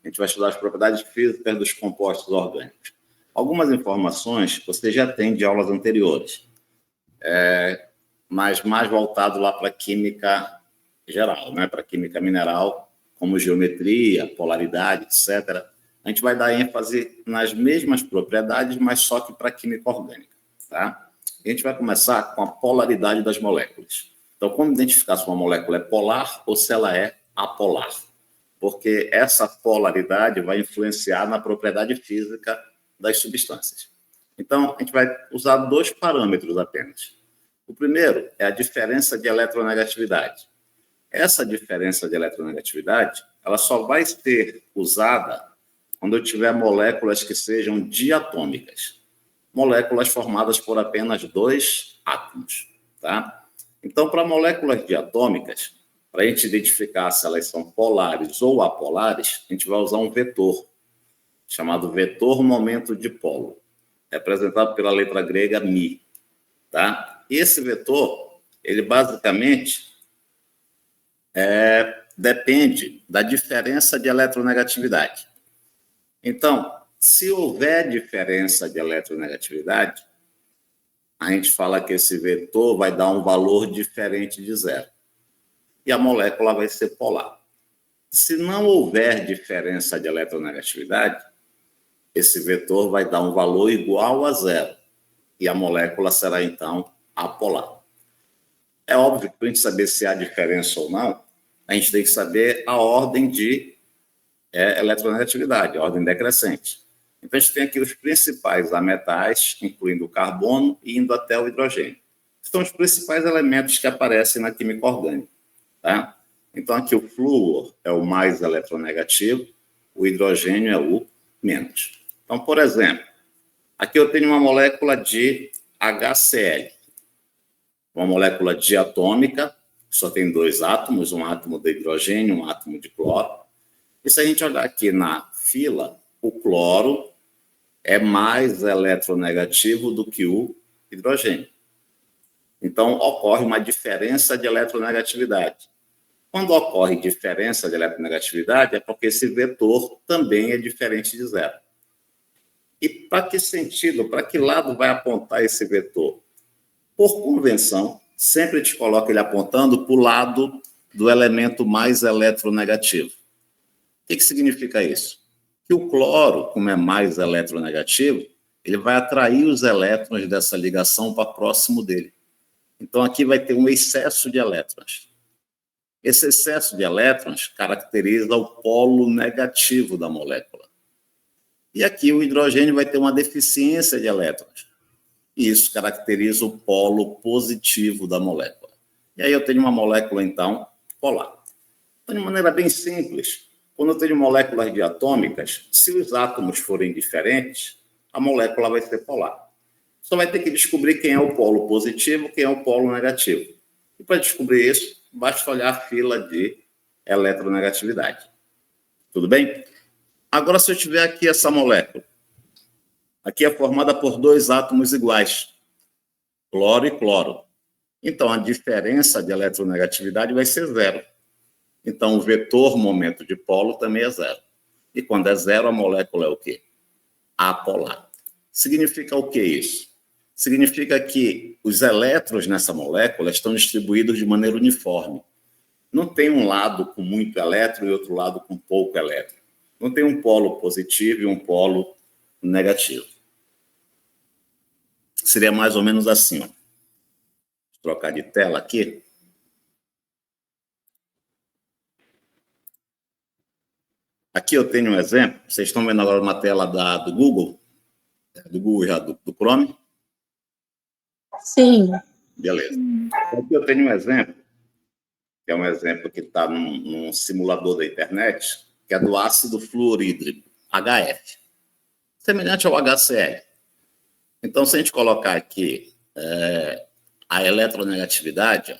A gente vai estudar as propriedades físicas dos compostos orgânicos. Algumas informações você já tem de aulas anteriores, mas mais voltado lá para a química geral, né? Para a química mineral, como geometria, polaridade, etc. A gente vai dar ênfase nas mesmas propriedades, mas só que para a química orgânica. Tá? A gente vai começar com a polaridade das moléculas. Então, como identificar se uma molécula é polar ou se ela é apolar? Porque essa polaridade vai influenciar na propriedade física das substâncias. Então, a gente vai usar 2 parâmetros apenas. O primeiro é a diferença de eletronegatividade. Essa diferença de eletronegatividade, ela só vai ser usada quando eu tiver moléculas que sejam diatômicas, moléculas formadas por apenas 2 átomos, tá? Então, para moléculas diatômicas, para a gente identificar se elas são polares ou apolares, a gente vai usar um vetor, chamado vetor momento dipolo, representado pela letra grega μ, tá? E esse vetor, ele basicamente depende da diferença de eletronegatividade. Então, se houver diferença de eletronegatividade, a gente fala que esse vetor vai dar um valor diferente de zero. E a molécula vai ser polar. Se não houver diferença de eletronegatividade, esse vetor vai dar um valor igual a zero. E a molécula será, então, apolar. É óbvio que para a gente saber se há diferença ou não, a gente tem que saber a ordem de eletronegatividade, a ordem decrescente. Então, a gente tem aqui os principais ametais, incluindo o carbono e indo até o hidrogênio. São os principais elementos que aparecem na química orgânica. Tá? Então, aqui o flúor é o mais eletronegativo, o hidrogênio é o menos. Então, por exemplo, aqui eu tenho uma molécula de HCl, uma molécula diatômica, só tem 2 átomos, um átomo de hidrogênio, um átomo de cloro. E se a gente olhar aqui na fila, o cloro é mais eletronegativo do que o hidrogênio. Então, ocorre uma diferença de eletronegatividade. Quando ocorre diferença de eletronegatividade, é porque esse vetor também é diferente de zero. E para que sentido, para que lado vai apontar esse vetor? Por convenção, sempre te coloca ele apontando para o lado do elemento mais eletronegativo. O que significa isso? Que o cloro, como é mais eletronegativo, ele vai atrair os elétrons dessa ligação para próximo dele. Então, aqui vai ter um excesso de elétrons. Esse excesso de elétrons caracteriza o polo negativo da molécula. E aqui o hidrogênio vai ter uma deficiência de elétrons. E isso caracteriza o polo positivo da molécula. E aí eu tenho uma molécula, então, polar. Então, de maneira bem simples, quando eu tenho moléculas diatômicas, se os átomos forem diferentes, a molécula vai ser polar. Só vai ter que descobrir quem é o polo positivo, quem é o polo negativo. E para descobrir isso, basta olhar a fila de eletronegatividade. Tudo bem? Agora, se eu tiver aqui essa molécula, aqui é formada por 2 átomos iguais, cloro e cloro. Então, a diferença de eletronegatividade vai ser zero. Então, o vetor momento dipolo também é zero. E quando é zero, a molécula é o quê? Apolar. Significa o que isso? Significa que os elétrons nessa molécula estão distribuídos de maneira uniforme. Não tem um lado com muito elétron e outro lado com pouco elétron. Não tem um polo positivo e um polo negativo. Seria mais ou menos assim. Ó. Vou trocar de tela aqui. Aqui eu tenho um exemplo. Vocês estão vendo agora uma tela do Google? Do Google já, do Chrome? Sim. Beleza. Aqui eu tenho um exemplo, que é um exemplo que está num simulador da internet, que é do ácido fluorídrico, HF, semelhante ao HCl. Então, se a gente colocar aqui a eletronegatividade,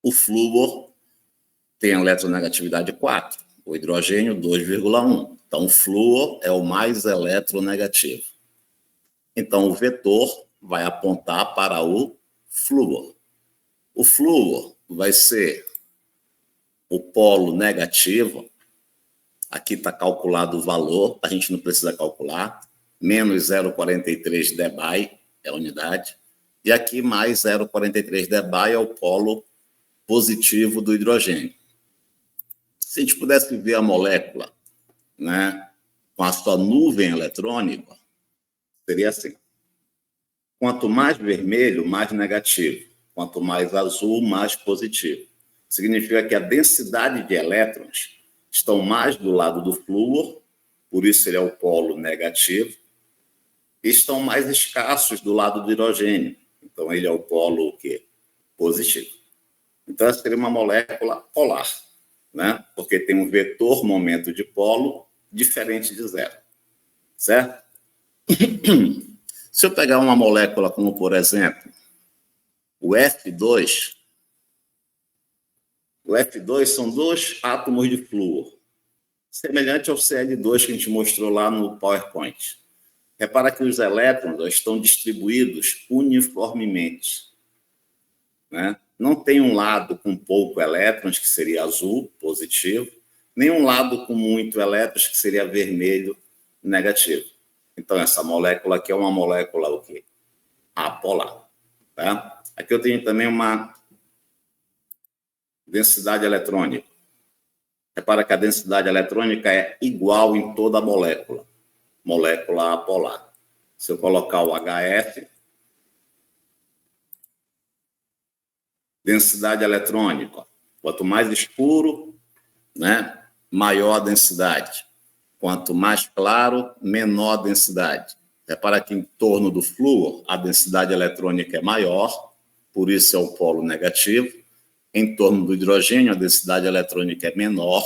o flúor tem a eletronegatividade 4, o hidrogênio 2,1. Então, o flúor é o mais eletronegativo. Então, o vetor vai apontar para o flúor. O flúor vai ser o polo negativo Aqui está calculado o valor, a gente não precisa calcular. Menos 0,43 dBi é a unidade. E aqui mais 0,43 dBi é o polo positivo do hidrogênio. Se a gente pudesse ver a molécula, né, com a sua nuvem eletrônica, seria assim. Quanto mais vermelho, mais negativo. Quanto mais azul, mais positivo. Significa que a densidade de elétrons estão mais do lado do flúor, por isso ele é o polo negativo, e estão mais escassos do lado do hidrogênio. Então, ele é o polo o quê? Positivo. Então, essa seria uma molécula polar, né? Porque tem um vetor momento de polo diferente de zero. Certo? Se eu pegar uma molécula como, por exemplo, o F2 são 2 átomos de flúor, semelhante ao Cl2 que a gente mostrou lá no PowerPoint. Repara que os elétrons estão distribuídos uniformemente, né? Não tem um lado com pouco elétrons, que seria azul, positivo, nem um lado com muito elétrons, que seria vermelho, negativo. Então, essa molécula aqui é uma molécula o quê? Apolar. Tá? Aqui eu tenho também uma densidade eletrônica. Repara que a densidade eletrônica é igual em toda a molécula. Molécula apolar. Se eu colocar o HF, densidade eletrônica. Quanto mais escuro, né, maior a densidade. Quanto mais claro, menor a densidade. Repara que em torno do flúor, a densidade eletrônica é maior, por isso é o polo negativo. Em torno do hidrogênio, a densidade eletrônica é menor,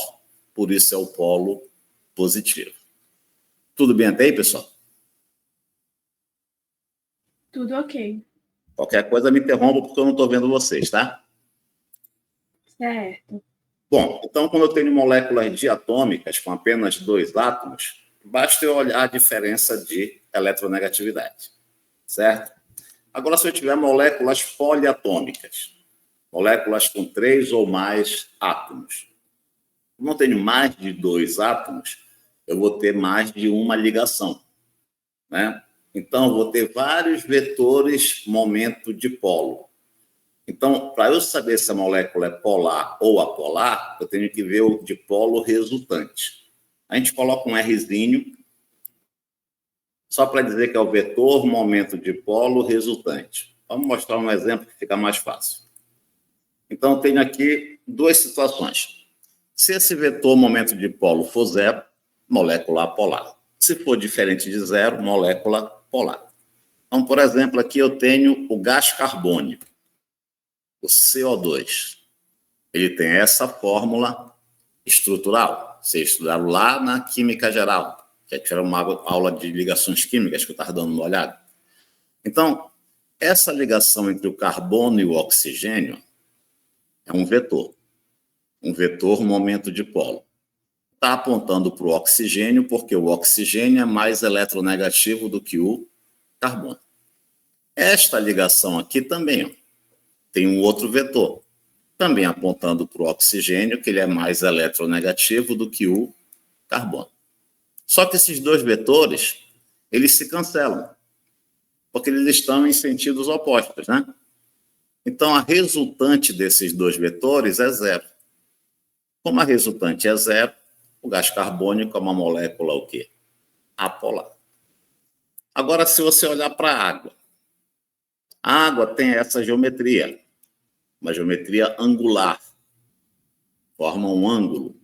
por isso é o polo positivo. Tudo bem até aí, pessoal? Tudo ok. Qualquer coisa me interrompa, porque eu não estou vendo vocês, tá? Certo. Bom, então, quando eu tenho moléculas diatômicas com apenas 2 átomos, basta eu olhar a diferença de eletronegatividade, certo? Agora, se eu tiver moléculas poliatômicas, moléculas com 3 ou mais átomos, como eu tenho mais de 2 átomos, eu vou ter mais de uma ligação, né? Então, eu vou ter vários vetores momento dipolo. Então, para eu saber se a molécula é polar ou apolar, eu tenho que ver o dipolo resultante. A gente coloca um Rzinho, só para dizer que é o vetor momento dipolo resultante. Vamos mostrar um exemplo que fica mais fácil. Então, eu tenho aqui 2 situações. Se esse vetor momento dipolo for zero, molécula apolar. Se for diferente de zero, molécula polar. Então, por exemplo, aqui eu tenho o gás carbônico, o CO2. Ele tem essa fórmula estrutural. Vocês estudaram lá na Química Geral, que era uma aula de ligações químicas que eu estava dando uma olhada. Então, essa ligação entre o carbono e o oxigênio é um vetor momento dipolo. Está apontando para o oxigênio, porque o oxigênio é mais eletronegativo do que o carbono. Esta ligação aqui também tem um outro vetor, também apontando para o oxigênio, que ele é mais eletronegativo do que o carbono. Só que esses 2 vetores, eles se cancelam, porque eles estão em sentidos opostos, né? Então, a resultante desses 2 vetores é zero. Como a resultante é zero, o gás carbônico é uma molécula o quê? Apolar. Agora, se você olhar para a água tem essa geometria, uma geometria angular, forma um ângulo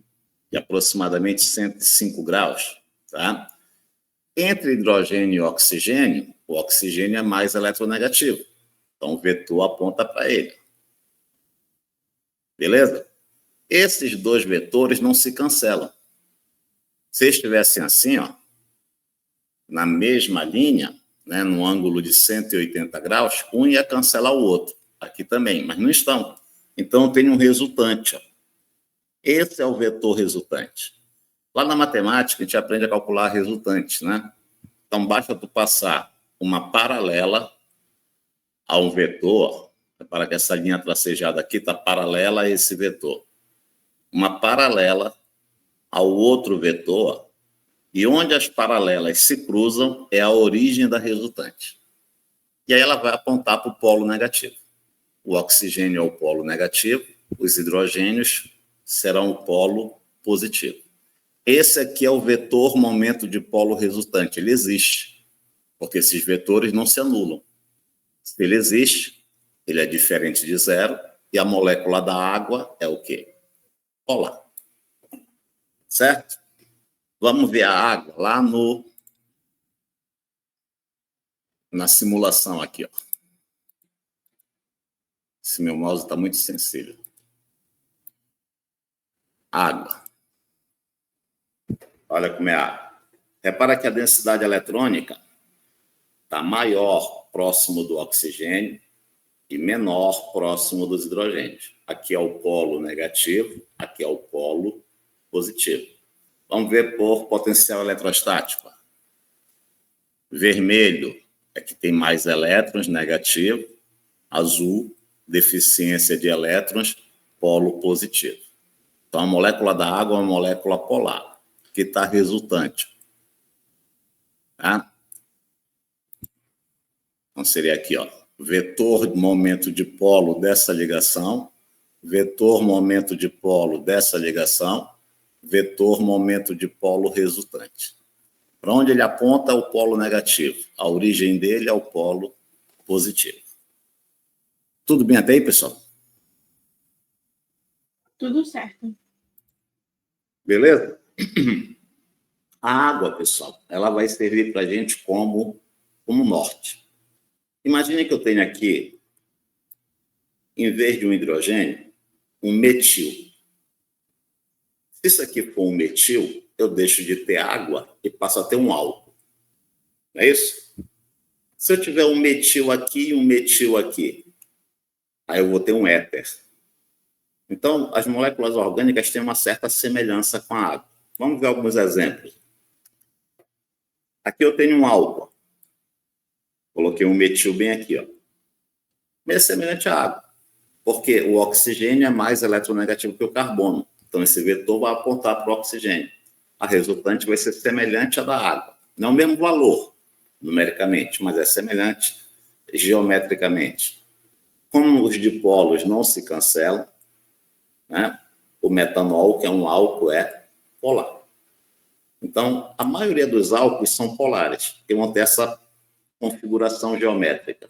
de aproximadamente 105 graus. Tá? Entre hidrogênio e oxigênio, o oxigênio é mais eletronegativo. Então, o vetor aponta para ele. Beleza? Esses 2 vetores não se cancelam. Se estivessem assim, ó, na mesma linha, né, no ângulo de 180 graus, um ia cancelar o outro. Aqui também, mas não estão. Então, tem um resultante. Ó. Esse é o vetor resultante. Lá na matemática, a gente aprende a calcular resultantes, né? Então, basta tu passar uma paralela a um vetor, para que essa linha tracejada aqui está paralela a esse vetor. Uma paralela ao outro vetor, e onde as paralelas se cruzam é a origem da resultante. E aí ela vai apontar para o polo negativo. O oxigênio é o polo negativo, os hidrogênios serão o polo positivo. Esse aqui é o vetor momento de polo resultante. Ele existe, porque esses vetores não se anulam. Se ele existe, ele é diferente de zero, e a molécula da água é o quê? Polar. Certo? Vamos ver a água lá na simulação aqui, ó. Esse meu mouse está muito sensível. Água. Olha como é a água. Repara que a densidade eletrônica está maior próximo do oxigênio e menor próximo dos hidrogênios. Aqui é o polo negativo, aqui é o polo positivo. Vamos ver por potencial eletrostático. Vermelho é que tem mais elétrons, negativo. Azul, deficiência de elétrons, polo positivo. Então, a molécula da água é uma molécula polar, que está resultante. Tá? Então, seria aqui, ó, vetor momento de polo dessa ligação, vetor momento de polo dessa ligação, vetor momento de polo resultante. Para onde ele aponta o polo negativo? A origem dele é o polo positivo. Tudo bem até aí, pessoal? Tudo certo. Beleza? A água, pessoal, ela vai servir para a gente como norte. Imagine que eu tenho aqui, em vez de um hidrogênio, um metil. Se isso aqui for um metil, eu deixo de ter água e passo a ter um álcool. Não é isso? Se eu tiver um metil aqui e um metil aqui, aí eu vou ter um éter. Então, as moléculas orgânicas têm uma certa semelhança com a água. Vamos ver alguns exemplos. Aqui eu tenho um álcool. Coloquei um metil bem aqui, ó. Meio semelhante à água, porque o oxigênio é mais eletronegativo que o carbono. Então, esse vetor vai apontar para o oxigênio. A resultante vai ser semelhante à da água. Não é o mesmo valor, numericamente, mas é semelhante geometricamente. Como os dipolos não se cancelam, né, o metanol, que é um álcool, é polar. Então, a maioria dos álcools são polares, que vão ter essa configuração geométrica.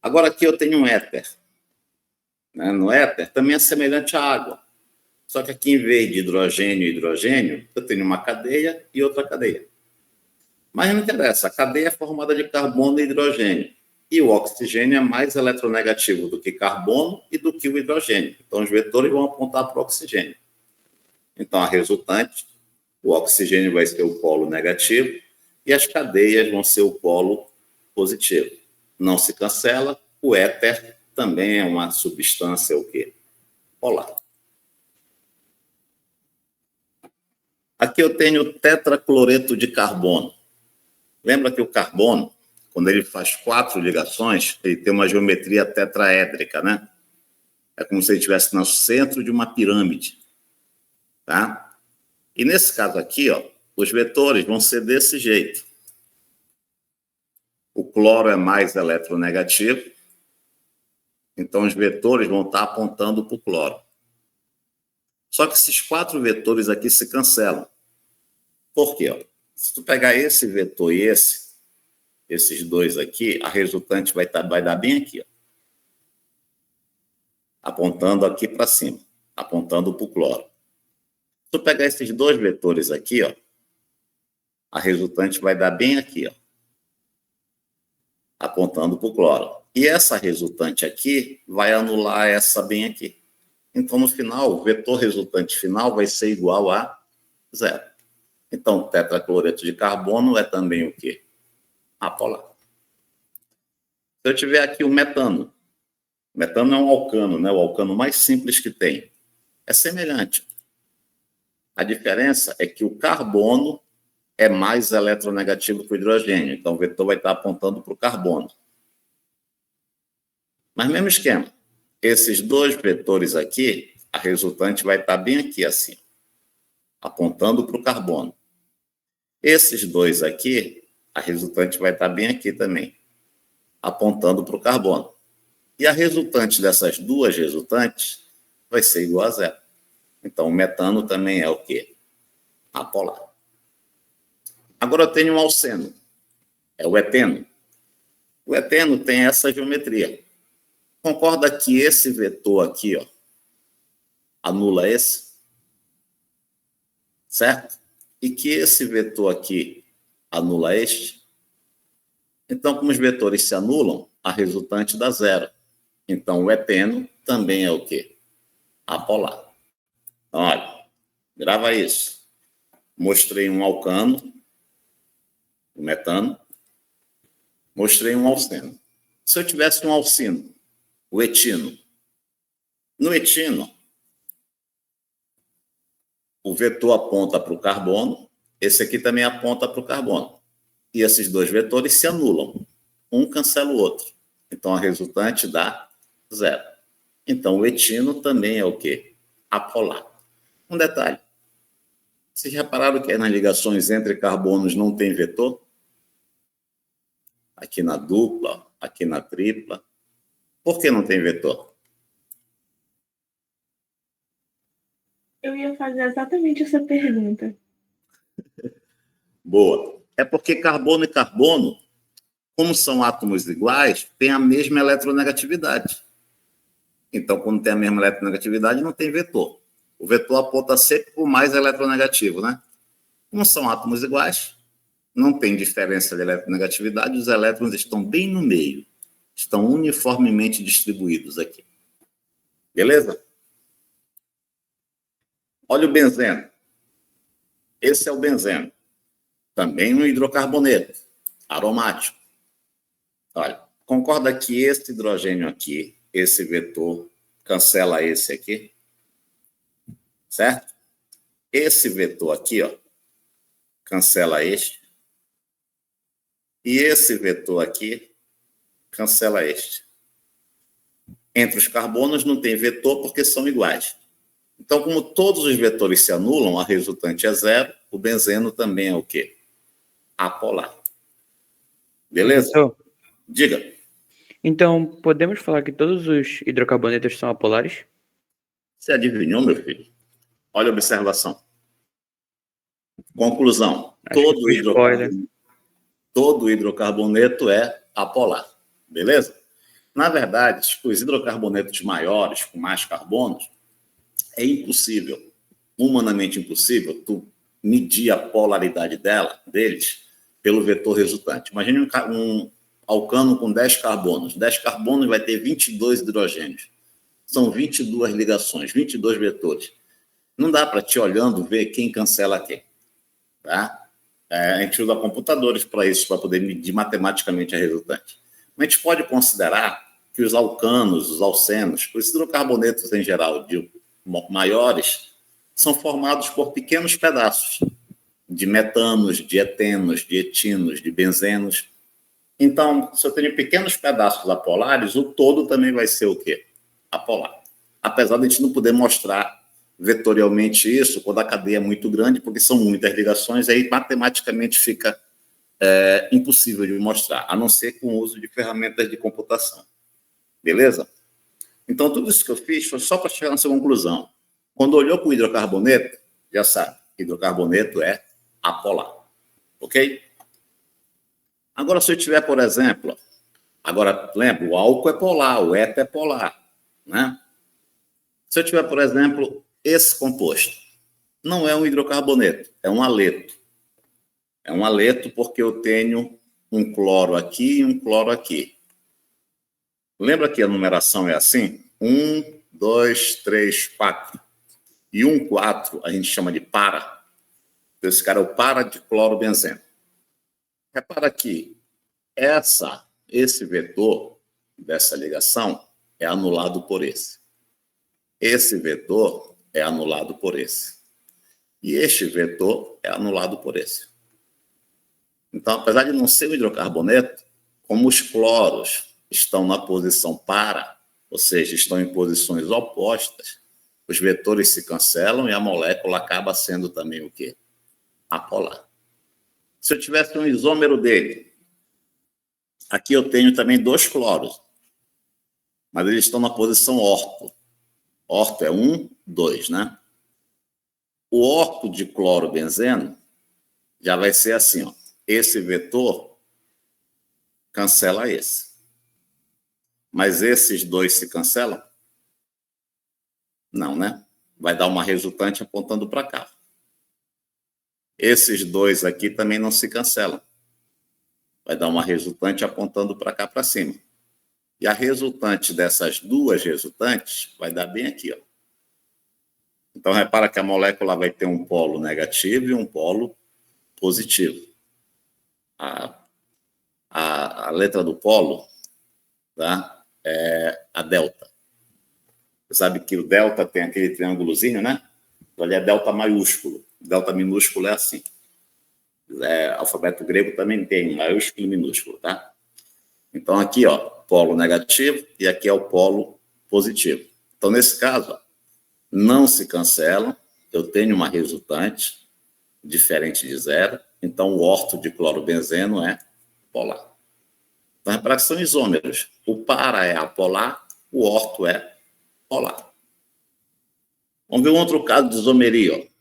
Agora, aqui eu tenho um éter. Né? No éter, também é semelhante à água. Só que aqui, em vez de hidrogênio e hidrogênio, eu tenho uma cadeia e outra cadeia. Mas não interessa, a cadeia é formada de carbono e hidrogênio. E o oxigênio é mais eletronegativo do que carbono e do que o hidrogênio. Então, os vetores vão apontar para o oxigênio. Então, a resultante, o oxigênio vai ser o polo negativo e as cadeias vão ser o polo positivo. Não se cancela, o éter também é uma substância o quê? Polar. Aqui eu tenho tetracloreto de carbono. Lembra que o carbono, quando ele faz 4 ligações, ele tem uma geometria tetraédrica, né? É como se ele estivesse no centro de uma pirâmide. Tá? E nesse caso aqui, ó, os vetores vão ser desse jeito. O cloro é mais eletronegativo, então os vetores vão estar apontando para o cloro. Só que esses 4 vetores aqui se cancelam. Por quê? Ó? Se tu pegar esse vetor e esses dois aqui, a resultante vai dar bem aqui, ó, apontando aqui para cima, apontando para o cloro. Se tu pegar esses 2 vetores aqui, ó, a resultante vai dar bem aqui, ó, apontando para o cloro. E essa resultante aqui vai anular essa bem aqui. Então, no final, o vetor resultante final vai ser igual a 0. Então, o tetracloreto de carbono é também o quê? Apolar. Se eu tiver aqui o metano é um alcano, né? O alcano mais simples que tem. É semelhante. A diferença é que o carbono é mais eletronegativo que o hidrogênio. Então, o vetor vai estar apontando para o carbono. Mas mesmo esquema. Esses 2 vetores aqui, a resultante vai estar bem aqui, assim. apontando para o carbono. Esses dois aqui, a resultante vai estar bem aqui também, apontando para o carbono. E a resultante dessas duas resultantes vai ser igual a zero. Então, o metano também é o quê? Apolar. Agora eu tenho um alceno, é o eteno. O eteno tem essa geometria. Concorda que esse vetor aqui, ó, anula esse? Certo? E que esse vetor aqui anula este? Então, como os vetores se anulam, a resultante dá zero. Então, o eteno também é o quê? Apolar. Então, olha, grava isso. Mostrei um alcano, o metano. Mostrei um alceno. Se eu tivesse um alcino, o etino. No etino, o vetor aponta para o carbono, esse aqui também aponta para o carbono. E esses dois vetores se anulam. Um cancela o outro. Então, a resultante dá zero. Então, o etino também é o quê? Apolar. Um detalhe. Vocês repararam que nas ligações entre carbonos não tem vetor? Aqui na dupla, aqui na tripla. Por que não tem vetor? Eu ia fazer exatamente essa pergunta. Boa. É porque carbono e carbono, como são átomos iguais, têm a mesma eletronegatividade. Então, quando tem a mesma eletronegatividade, não tem vetor. O vetor aponta sempre para o mais eletronegativo, né? Como são átomos iguais, não tem diferença de eletronegatividade, os elétrons estão bem no meio. Estão uniformemente distribuídos aqui. Beleza? Olha o benzeno. Esse é o benzeno. Também um hidrocarboneto aromático. Olha, concorda que esse hidrogênio aqui, esse vetor, cancela esse aqui? Certo? Esse vetor aqui, ó, cancela este. E esse vetor aqui cancela este. Entre os carbonos não tem vetor porque são iguais. Então, como todos os vetores se anulam, a resultante é zero, o benzeno também é o quê? Apolar. Beleza? Então, Diga. então, podemos falar que todos os hidrocarbonetos são apolares? Você adivinhou, meu filho? Olha a observação. Conclusão. Todo hidrocarboneto é apolar. Beleza? Na verdade, os hidrocarbonetos maiores, com mais carbonos, é impossível, humanamente impossível, tu medir a polaridade deles pelo vetor resultante. Imagine um alcano com 10 carbonos. 10 carbonos vai ter 22 hidrogênios. São 22 ligações, 22 vetores. Não dá para te olhando ver quem cancela quem. Tá? A gente usa computadores para isso, para poder medir matematicamente a resultante. Mas a gente pode considerar que os alcanos, os alcenos, os hidrocarbonetos em geral, maiores, são formados por pequenos pedaços de metanos, de etenos, de etinos, de benzenos. Então, se eu tenho pequenos pedaços apolares, o todo também vai ser o quê? Apolar. Apesar de a gente não poder mostrar vetorialmente isso quando a cadeia é muito grande, porque são muitas ligações, aí matematicamente fica impossível de mostrar, a não ser com o uso de ferramentas de computação. Beleza? Então, tudo isso que eu fiz foi só para chegar nessa conclusão. Quando olhou para o hidrocarboneto, já sabe, hidrocarboneto é apolar. Ok? Agora, se eu tiver, por exemplo, agora, lembra, o álcool é polar, o éter é polar, né? Se eu tiver, por exemplo, esse composto, não é um hidrocarboneto, é um haleto. É um haleto porque eu tenho um cloro aqui e um cloro aqui. Lembra que a numeração é assim? 1, 2, 3, 4. E 1, 4 a gente chama de para. Então, esse cara é o para de clorobenzeno. Repara que esse vetor dessa ligação é anulado por esse. Esse vetor é anulado por esse. E este vetor é anulado por esse. Então, apesar de não ser um hidrocarboneto, como os cloros estão na posição para, ou seja, estão em posições opostas, Os vetores se cancelam e a molécula acaba sendo também o quê? Apolar. Se eu tivesse um isômero dele, aqui eu tenho também 2 cloros, mas eles estão na posição orto. Orto é 1, 2, né? O orto de clorobenzeno já vai ser assim, ó. Esse vetor cancela esse. Mas esses 2 se cancelam? Não, né? Vai dar uma resultante apontando para cá. Esses 2 aqui também não se cancelam. Vai dar uma resultante apontando para cá, para cima. E a resultante dessas 2 resultantes vai dar bem aqui, ó. Então, repara que a molécula vai ter um polo negativo e um polo positivo. A letra do polo, tá? É a delta. Você sabe que o delta tem aquele triângulozinho, né? Ali é delta maiúsculo. Delta minúsculo é assim. Alfabeto grego também tem maiúsculo e minúsculo, tá? Então, aqui, ó, polo negativo e aqui é o polo positivo. Então, nesse caso, ó, não se cancelam, eu tenho uma resultante diferente de 0, então o orto de clorobenzeno é polar. Então, repara que são isômeros. O para é apolar, o orto é polar. Vamos ver um outro caso de isomeria. Ó.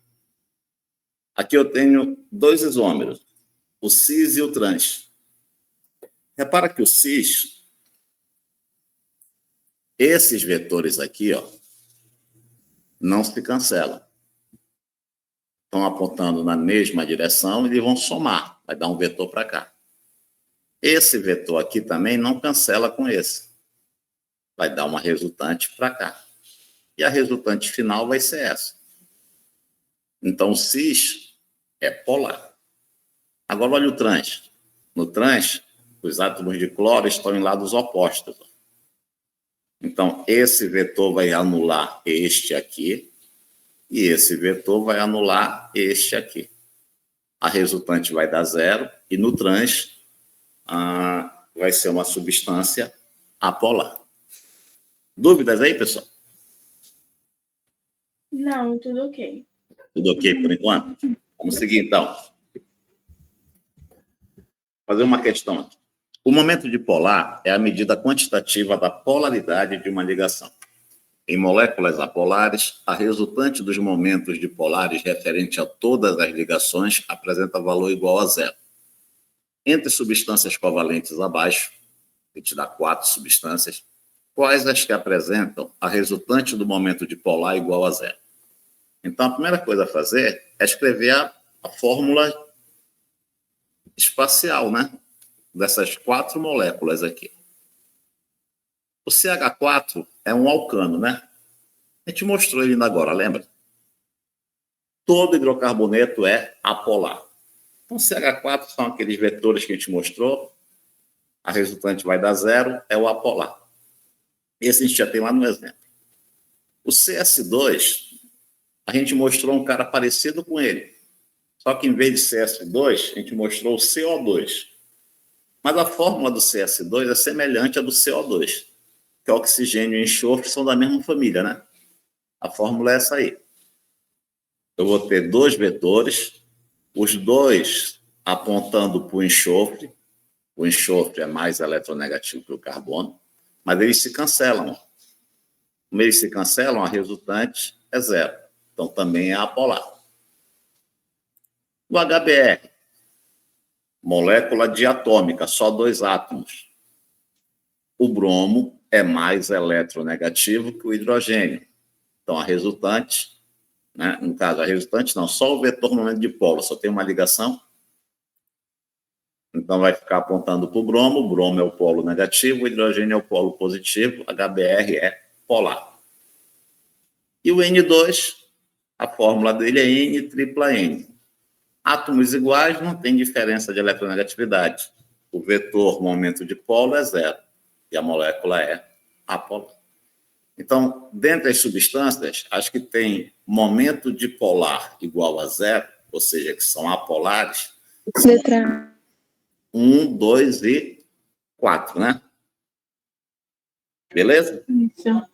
Aqui eu tenho 2 isômeros, o cis e o trans. Repara que o cis, esses vetores aqui, ó, não se cancelam. Estão apontando na mesma direção e eles vão somar, vai dar um vetor para cá. Esse vetor aqui também não cancela com esse. Vai dar uma resultante para cá. E a resultante final vai ser essa. Então, o cis é polar. Agora, olha o trans. No trans, os átomos de cloro estão em lados opostos. Então, esse vetor vai anular este aqui e esse vetor vai anular este aqui. A resultante vai dar 0 e no trans vai ser uma substância apolar. Dúvidas aí, pessoal? Não, tudo ok. Tudo ok por enquanto? Vamos seguir, então. Fazer uma questão aqui. O momento dipolar é a medida quantitativa da polaridade de uma ligação. Em moléculas apolares, a resultante dos momentos dipolares referente a todas as ligações apresenta valor igual a 0. Entre substâncias covalentes abaixo, que te dá 4 substâncias, quais as que apresentam a resultante do momento dipolar igual a 0? Então, a primeira coisa a fazer é escrever a fórmula espacial, né? Dessas 4 moléculas aqui. O CH4 é um alcano, né? A gente mostrou ele ainda agora, lembra? Todo hidrocarboneto é apolar. Então, CH4 são aqueles vetores que a gente mostrou. A resultante vai dar 0, é o apolar. Esse a gente já tem lá no exemplo. O CS2, a gente mostrou um cara parecido com ele. Só que em vez de CS2, a gente mostrou o CO2. Mas a fórmula do CS2 é semelhante à do CO2, que oxigênio e enxofre são da mesma família, né? A fórmula é essa aí. Eu vou ter 2 vetores, os 2 apontando para o enxofre. O enxofre é mais eletronegativo que o carbono, mas eles se cancelam. Como eles se cancelam, a resultante é 0. Então, também é apolar. O HBr, molécula diatômica, só 2 átomos. O bromo é mais eletronegativo que o hidrogênio. Então, a resultante, né, no caso, a resultante não, só o vetor no momento de polo, só tem uma ligação. Então, vai ficar apontando para o bromo é o polo negativo, o hidrogênio é o polo positivo, HBr é polar. E o N2, a fórmula dele é N tripla N. Átomos iguais não tem diferença de eletronegatividade. O vetor momento de polo é 0 e a molécula é apolar. Então, dentre as substâncias, as que têm momento dipolar igual a 0, ou seja, que são apolares, Letra 1, 2 e 4, né? Beleza? Isso.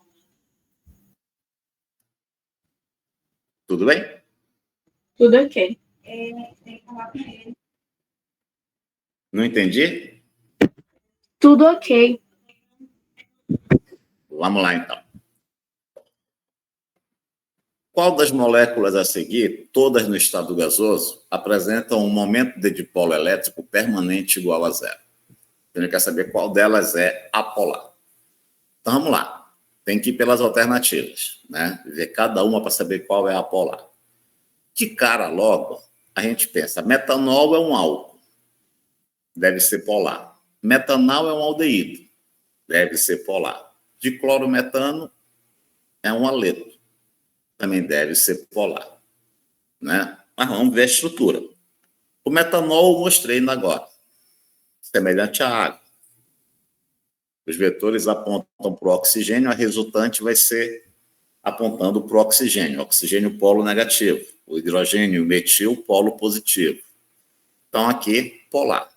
Tudo bem? Tudo ok. Não entendi? Tudo ok. Vamos lá, então. Qual das moléculas a seguir, todas no estado gasoso, apresentam um momento de dipolo elétrico permanente igual a zero? A gente quer saber qual delas é apolar. Então, vamos lá. Tem que ir pelas alternativas, né? Ver cada uma para saber qual é apolar. De cara, logo, a gente pensa, metanol é um álcool, deve ser polar. Metanol é um aldeído, deve ser polar. Diclorometano é um haleto, também deve ser polar, né? Mas vamos ver a estrutura. O metanol eu mostrei ainda agora, semelhante à água. Os vetores apontam para o oxigênio, a resultante vai ser apontando para o oxigênio. Oxigênio polo negativo, o hidrogênio metil polo positivo. Então aqui, polar.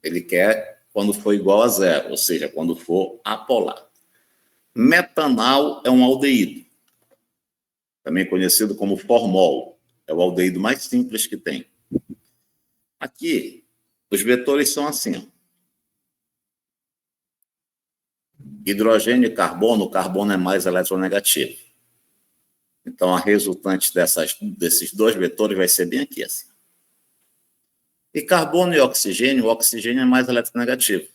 Ele quer quando for igual a zero, ou seja, quando for apolar. Metanol é um aldeído, também conhecido como formol. É o aldeído mais simples que tem. Aqui, os vetores são assim, ó. Hidrogênio e carbono, o carbono é mais eletronegativo. Então, a resultante desses dois vetores vai ser bem aqui, assim. E carbono e oxigênio, o oxigênio é mais eletronegativo.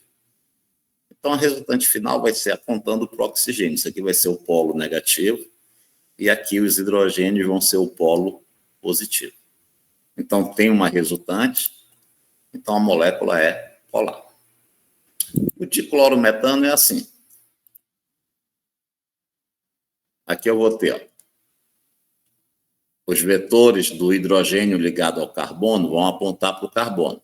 Então, a resultante final vai ser apontando para o oxigênio. Isso aqui vai ser o polo negativo, e aqui os hidrogênios vão ser o polo positivo. Então, tem uma resultante, então a molécula é polar. O diclorometano é assim. Aqui eu vou ter, ó, os vetores do hidrogênio ligado ao carbono vão apontar para o carbono.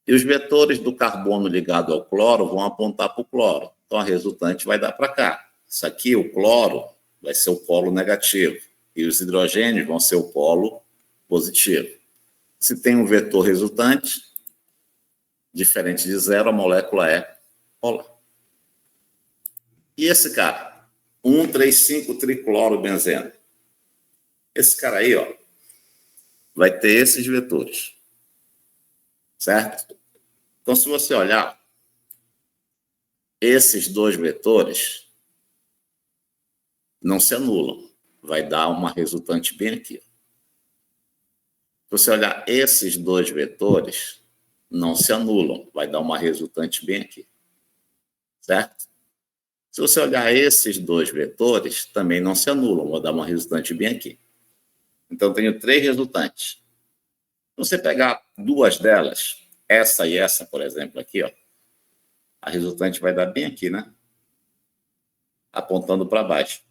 E os vetores do carbono ligado ao cloro vão apontar para o cloro. Então, a resultante vai dar para cá. Isso aqui, o cloro, vai ser o polo negativo. E os hidrogênios vão ser o polo positivo. Se tem um vetor resultante, diferente de zero, a molécula é polar. E esse cara? 1,3,5-triclorobenzeno. Esse cara aí, ó, vai ter esses vetores. Certo? Então, se você olhar, esses dois vetores não se anulam. Vai dar uma resultante bem aqui. Se você olhar esses dois vetores, não se anulam. Vai dar uma resultante bem aqui. Certo? Se você olhar esses dois vetores, também não se anulam. Vai dar uma resultante bem aqui. Então, eu tenho 3 resultantes. Se você pegar 2 delas, essa e essa, por exemplo, aqui, ó, a resultante vai dar bem aqui, né? Apontando para baixo.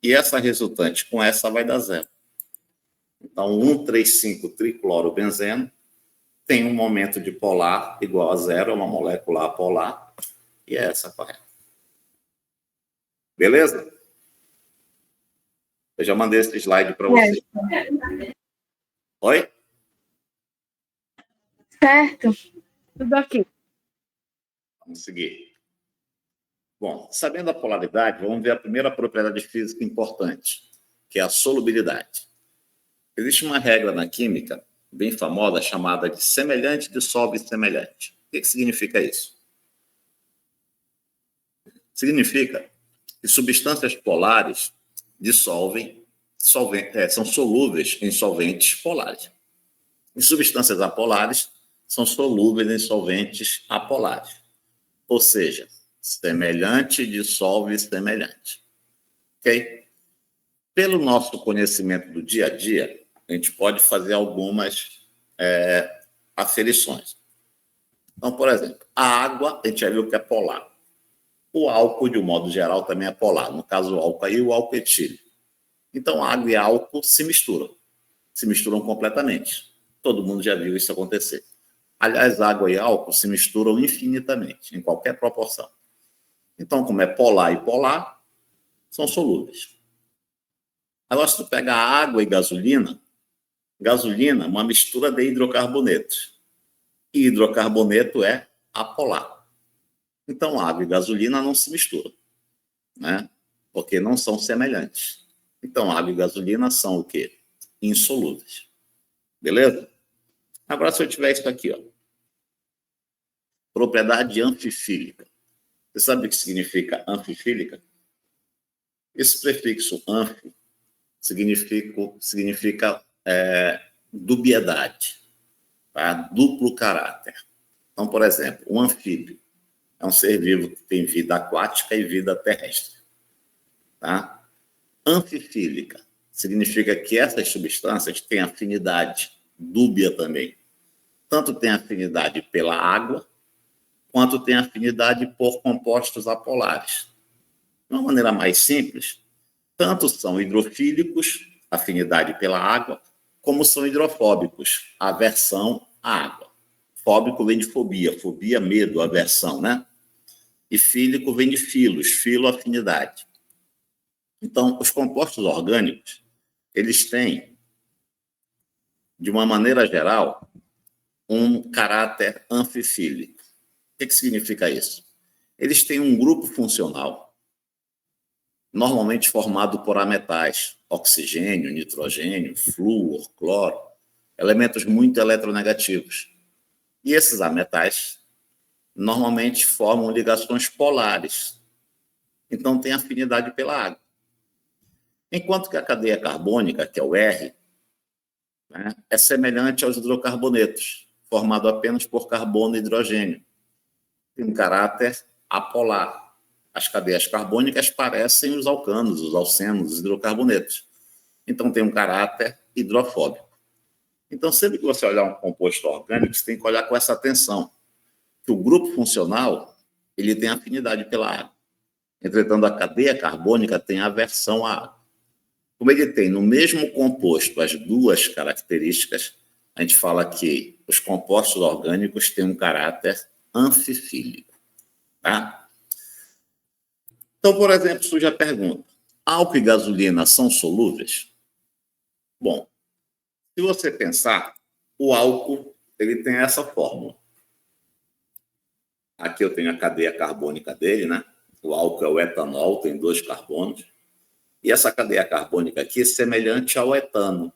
E essa resultante com essa vai dar zero. Então, 1,3,5-triclorobenzeno tem um momento de polar igual a zero, é uma molécula apolar, e é essa correta. Beleza? Eu já mandei esse slide para você. Oi? Certo. Tudo ok. Vamos seguir. Bom, sabendo a polaridade, vamos ver a primeira propriedade física importante, que é a solubilidade. Existe uma regra na química bem famosa chamada de semelhante dissolve semelhante. O que significa isso? Significa que substâncias polares são solúveis em solventes polares. E substâncias apolares são solúveis em solventes apolares. Ou seja, semelhante dissolve semelhante. Ok? Pelo nosso conhecimento do dia a dia, a gente pode fazer algumas aferições. Então, por exemplo, a água, a gente já viu que é polar. O álcool, de um modo geral, também é polar. No caso, o álcool aí, o álcool etílico. Então, água e álcool se misturam completamente. Todo mundo já viu isso acontecer. Aliás, água e álcool se misturam infinitamente, em qualquer proporção. Então, como é polar e polar, são solúveis. Agora, se tu pega água e gasolina é uma mistura de hidrocarbonetos. E hidrocarboneto é apolar. Então, água e gasolina não se misturam, né? Porque não são semelhantes. Então, água e gasolina são o quê? Insolúveis. Beleza? Agora, se eu tiver isso aqui, ó, propriedade anfifílica. Você sabe o que significa anfifílica? Esse prefixo anfi significa dubiedade, tá? Duplo caráter. Então, por exemplo, um anfíbio é um ser vivo que tem vida aquática e vida terrestre. Tá? Anfifílica significa que essas substâncias têm afinidade dúbia também. Tanto tem afinidade pela água, quanto tem afinidade por compostos apolares. De uma maneira mais simples, tanto são hidrofílicos, afinidade pela água, como são hidrofóbicos, aversão à água. Fóbico vem de fobia, fobia, medo, aversão, né? E fílico vem de filos, filo, afinidade. Então, os compostos orgânicos, eles têm, de uma maneira geral, um caráter anfifílico. O que significa isso? Eles têm um grupo funcional, normalmente formado por ametais, oxigênio, nitrogênio, flúor, cloro, elementos muito eletronegativos. E esses ametais normalmente formam ligações polares, então tem afinidade pela água. Enquanto que a cadeia carbônica, que é o R, né, é semelhante aos hidrocarbonetos, formado apenas por carbono e hidrogênio. Tem um caráter apolar. As cadeias carbônicas parecem os alcanos, os alcenos, os hidrocarbonetos. Então tem um caráter hidrofóbico. Então, sempre que você olhar um composto orgânico, você tem que olhar com essa atenção, que o grupo funcional ele tem afinidade pela água. Entretanto, a cadeia carbônica tem aversão à água. Como ele tem no mesmo composto as duas características, a gente fala que os compostos orgânicos têm um caráter anfifílico. Tá? Então, por exemplo, surge a pergunta: álcool e gasolina são solúveis? Bom, se você pensar, o álcool ele tem essa fórmula. Aqui eu tenho a cadeia carbônica dele, né? O álcool é o etanol, tem 2 carbonos. E essa cadeia carbônica aqui é semelhante ao etano.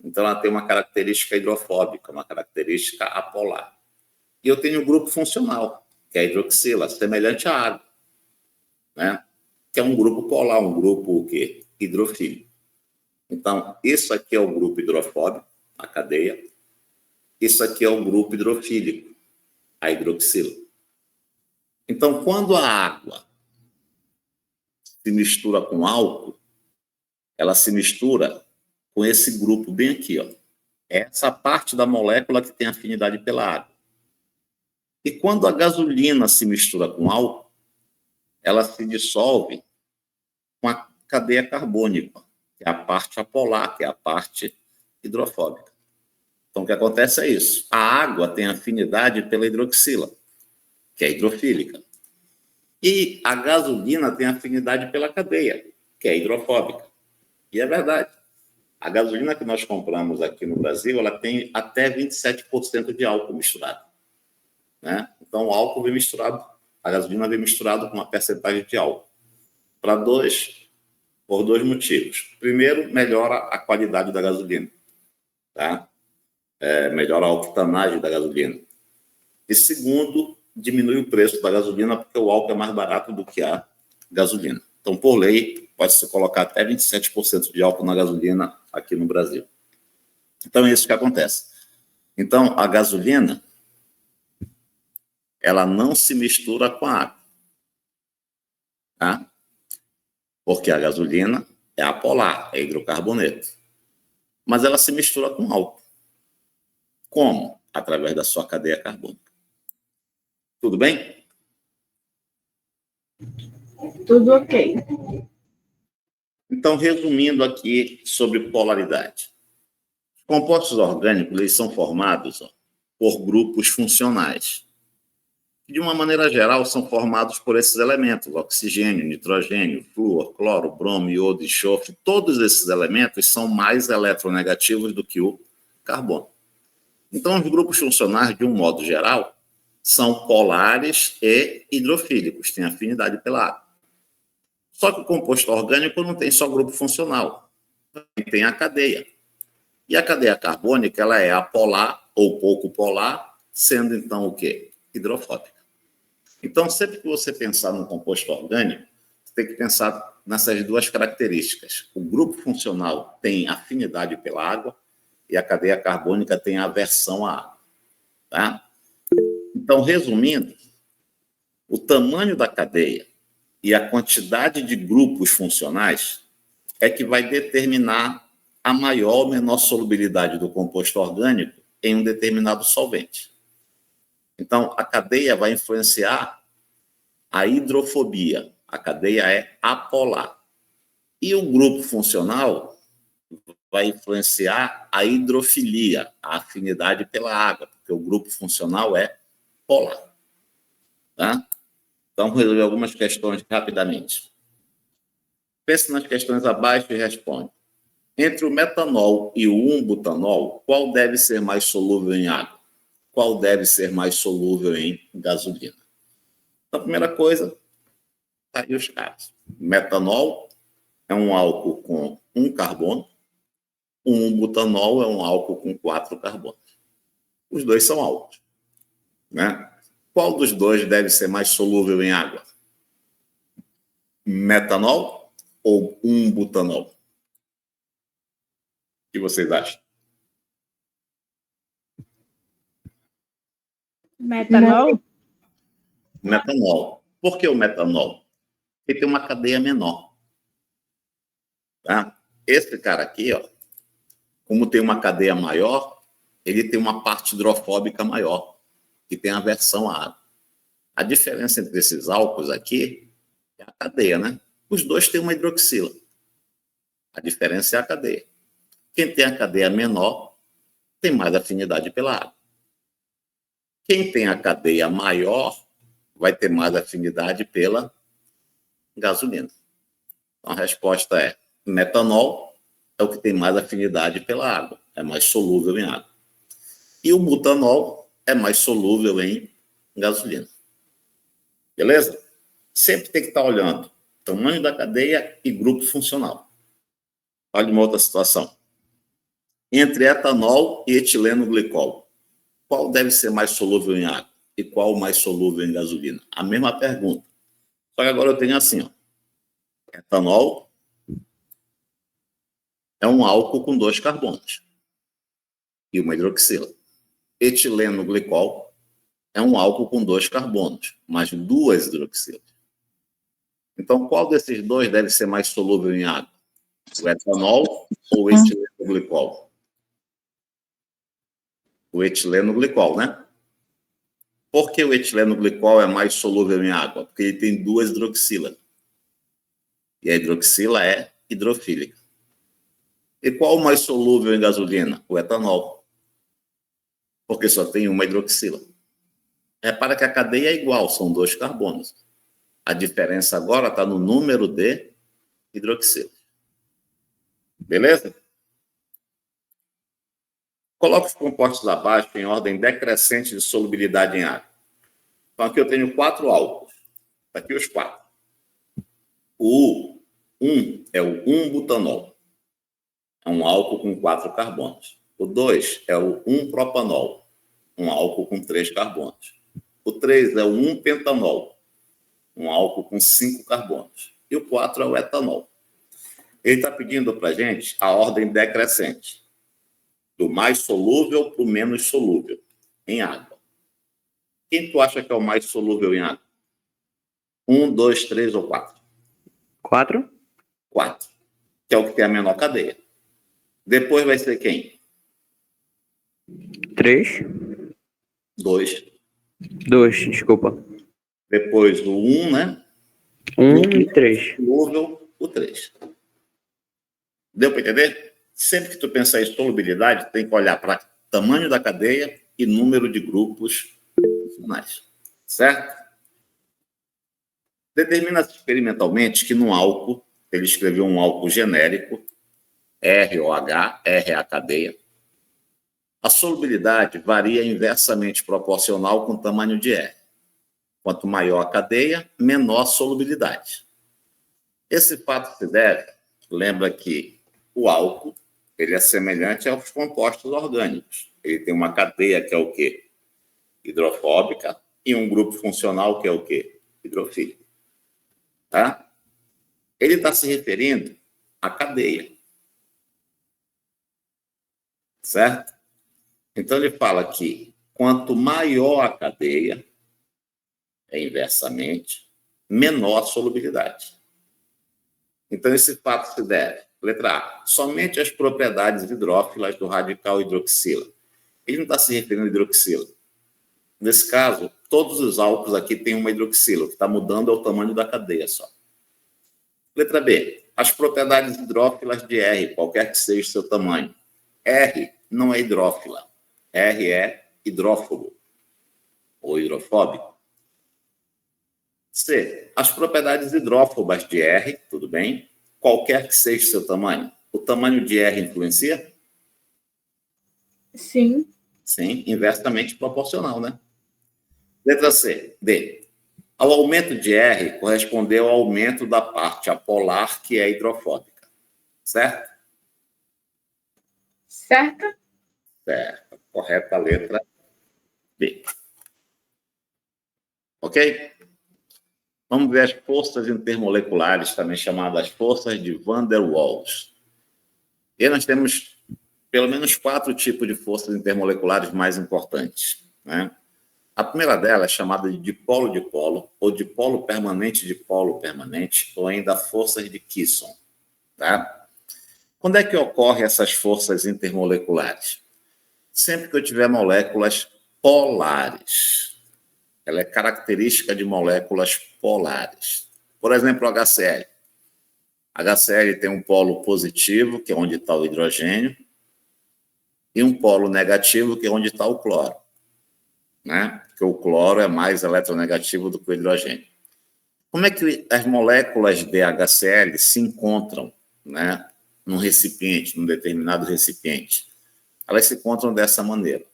Então, ela tem uma característica hidrofóbica, uma característica apolar. E eu tenho um grupo funcional, que é a hidroxila, semelhante à água, né? Que é um grupo polar, um grupo o quê? Hidrofílico. Então, isso aqui é o grupo hidrofóbico, a cadeia. Isso aqui é o grupo hidrofílico, a hidroxila. Então, quando a água se mistura com álcool, ela se mistura com esse grupo bem aqui, ó. Essa parte da molécula que tem afinidade pela água. E quando a gasolina se mistura com álcool, ela se dissolve com a cadeia carbônica, que é a parte apolar, que é a parte hidrofóbica. Então, o que acontece é isso. A água tem afinidade pela hidroxila, que é hidrofílica. E a gasolina tem afinidade pela cadeia, que é hidrofóbica. E é verdade. A gasolina que nós compramos aqui no Brasil, ela tem até 27% de álcool misturado. Né? Então, o álcool vem misturado, a gasolina vem misturado com uma percentagem de álcool. Por 2 motivos. Primeiro, melhora a qualidade da gasolina. Tá? Melhora a octanagem da gasolina. E segundo, diminui o preço da gasolina, porque o álcool é mais barato do que a gasolina. Então, por lei, pode-se colocar até 27% de álcool na gasolina aqui no Brasil. Então, é isso que acontece. Então, a gasolina, ela não se mistura com a água. Tá? Porque a gasolina é apolar, é hidrocarboneto. Mas ela se mistura com álcool. Como? Através da sua cadeia carbônica. Tudo bem? Tudo ok. Então, resumindo aqui sobre polaridade. Os compostos orgânicos eles são formados por grupos funcionais. De uma maneira geral, são formados por esses elementos: oxigênio, nitrogênio, flúor, cloro, bromo, iodo, enxofre. Todos esses elementos são mais eletronegativos do que o carbono. Então, os grupos funcionais, de um modo geral, são polares e hidrofílicos, têm afinidade pela água. Só que o composto orgânico não tem só grupo funcional, tem a cadeia. E a cadeia carbônica, ela é apolar ou pouco polar, sendo então o quê? Hidrofóbica. Então, sempre que você pensar no composto orgânico, você tem que pensar nessas duas características. O grupo funcional tem afinidade pela água e a cadeia carbônica tem aversão à água. Tá? Então, resumindo, o tamanho da cadeia e a quantidade de grupos funcionais é que vai determinar a maior ou menor solubilidade do composto orgânico em um determinado solvente. Então, a cadeia vai influenciar a hidrofobia. A cadeia é apolar. E o grupo funcional vai influenciar a hidrofilia, a afinidade pela água, porque o grupo funcional é polar. Tá? Então, vamos resolver algumas questões rapidamente. Pense nas questões abaixo e responde. Entre o metanol e o 1-butanol, qual deve ser mais solúvel em água? Qual deve ser mais solúvel em gasolina? Então, a primeira coisa, tá aí os caras. Metanol é um álcool com 1 carbono, o 1-butanol é um álcool com 4 carbonos. Os dois são álcools, né? Qual dos dois deve ser mais solúvel em água? Metanol ou 1-butanol? O que vocês acham? Metanol? Metanol. Por que o metanol? Ele tem uma cadeia menor. Tá? Esse cara aqui, ó, como tem uma cadeia maior, ele tem uma parte hidrofóbica maior, que tem aversão à água. A diferença entre esses álcools aqui é a cadeia, né? Os dois têm uma hidroxila. A diferença é a cadeia. Quem tem a cadeia menor tem mais afinidade pela água. Quem tem a cadeia maior vai ter mais afinidade pela gasolina. Então, a resposta é metanol é o que tem mais afinidade pela água, é mais solúvel em água. E o butanol é mais solúvel em gasolina. Beleza? Sempre tem que estar olhando tamanho da cadeia e grupo funcional. Olha uma outra situação. Entre etanol e etileno glicol, qual deve ser mais solúvel em água e qual mais solúvel em gasolina? A mesma pergunta. Só que agora eu tenho assim, ó. Etanol é um álcool com 2 carbonos e uma hidroxila. Etileno glicol é um álcool com 2 carbonos, mas 2 hidroxilas. Então, qual desses dois deve ser mais solúvel em água? O etanol ou o etileno glicol? O etileno glicol, né? Por que o etileno glicol é mais solúvel em água? Porque ele tem 2 hidroxilas. E a hidroxila é hidrofílica. E qual o mais solúvel em gasolina? O etanol. Porque só tem uma hidroxila. Repara que a cadeia é igual, são 2 carbonos. A diferença agora está no número de hidroxilas. Beleza? Coloque os compostos abaixo em ordem decrescente de solubilidade em água. Então, aqui eu tenho 4 álcools. Aqui os 4. O 1 é o 1-butanol. É um álcool com 4 carbonos. O 2 é o 1-propanol. Um álcool com 3 carbonos. O 3 é o 1-pentanol. Um álcool com 5 carbonos. E o 4 é o etanol. Ele está pedindo para a gente a ordem decrescente. Do mais solúvel para o menos solúvel em água. Quem tu acha que é o mais solúvel em água? 1, 2, 3 ou 4? 4? 4. Que é o que tem a menor cadeia. Depois vai ser quem? 3? 2. 2, desculpa. Depois o 1, né? 1 e 3. Solúvel, o 3. Deu para entender? Sempre que tu pensar em solubilidade, tem que olhar para tamanho da cadeia e número de grupos funcionais. Certo? Determina-se experimentalmente que no álcool, ele escreveu um álcool genérico, ROH, R é a cadeia. A solubilidade varia inversamente proporcional com o tamanho de R. Quanto maior a cadeia, menor a solubilidade. Esse fato se deve, lembra que o álcool ele é semelhante aos compostos orgânicos. Ele tem uma cadeia que é o quê? Hidrofóbica, e um grupo funcional que é o quê? Hidrofílico. Tá? Ele está se referindo à cadeia. Certo? Então, ele fala que quanto maior a cadeia, inversamente, menor a solubilidade. Então, esse fato se deve, letra A, somente às propriedades hidrófilas do radical hidroxila. Ele não está se referindo à hidroxila. Nesse caso, todos os álcools aqui têm uma hidroxila. O que está mudando é o tamanho da cadeia só. Letra B, as propriedades hidrófilas de R, qualquer que seja o seu tamanho. R não é hidrófila. R é hidrófobo ou hidrofóbico. C, as propriedades hidrófobas de R, tudo bem, qualquer que seja o seu tamanho. O tamanho de R influencia? Sim. Sim, inversamente proporcional, né? Letra C, D. Ao aumento de R correspondeu ao aumento da parte apolar, que é hidrofóbica. Certo? Certo? Certo. Correta a letra B. Ok? Vamos ver as forças intermoleculares, também chamadas forças de Van der Waals. E nós temos pelo menos 4 tipos de forças intermoleculares mais importantes, né? A primeira delas é chamada de dipolo, ou dipolo permanente, ou ainda forças de Kisson. Tá? Quando é que ocorrem essas forças intermoleculares? Sempre que eu tiver moléculas polares. Ela é característica de moléculas polares. Por exemplo, o HCl. HCl tem um polo positivo, que é onde está o hidrogênio, e um polo negativo, que é onde está o cloro. Né? Porque o cloro é mais eletronegativo do que o hidrogênio. Como é que as moléculas de HCl se encontram, né, num recipiente, num determinado recipiente? Elas se encontram dessa maneira.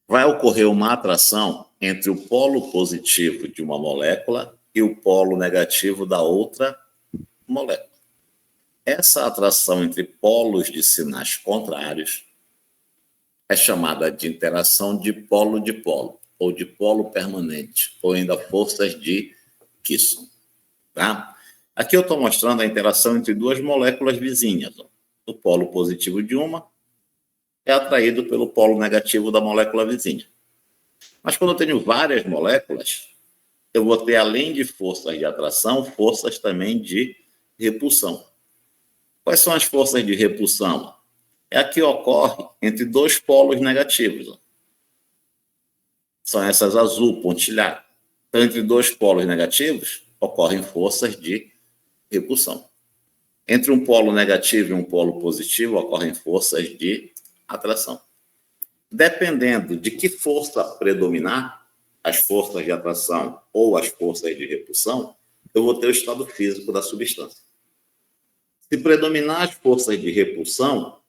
Vai ocorrer uma atração entre o polo positivo de uma molécula e o polo negativo da outra molécula. Essa atração entre polos de sinais contrários é chamada de interação dipolo-dipolo, ou dipolo permanente, ou ainda forças de Kisson. Tá? Aqui eu estou mostrando a interação entre duas moléculas vizinhas. O polo positivo de uma é atraído pelo polo negativo da molécula vizinha. Mas quando eu tenho várias moléculas, eu vou ter, além de forças de atração, forças também de repulsão. Quais são as forças de repulsão? É a que ocorre entre dois polos negativos. São essas azul, pontilhado. Então, entre dois polos negativos, ocorrem forças de repulsão. Entre um polo negativo e um polo positivo, ocorrem forças de atração. Dependendo de que força predominar, as forças de atração ou as forças de repulsão, eu vou ter o estado físico da substância. Se predominar as forças de repulsão,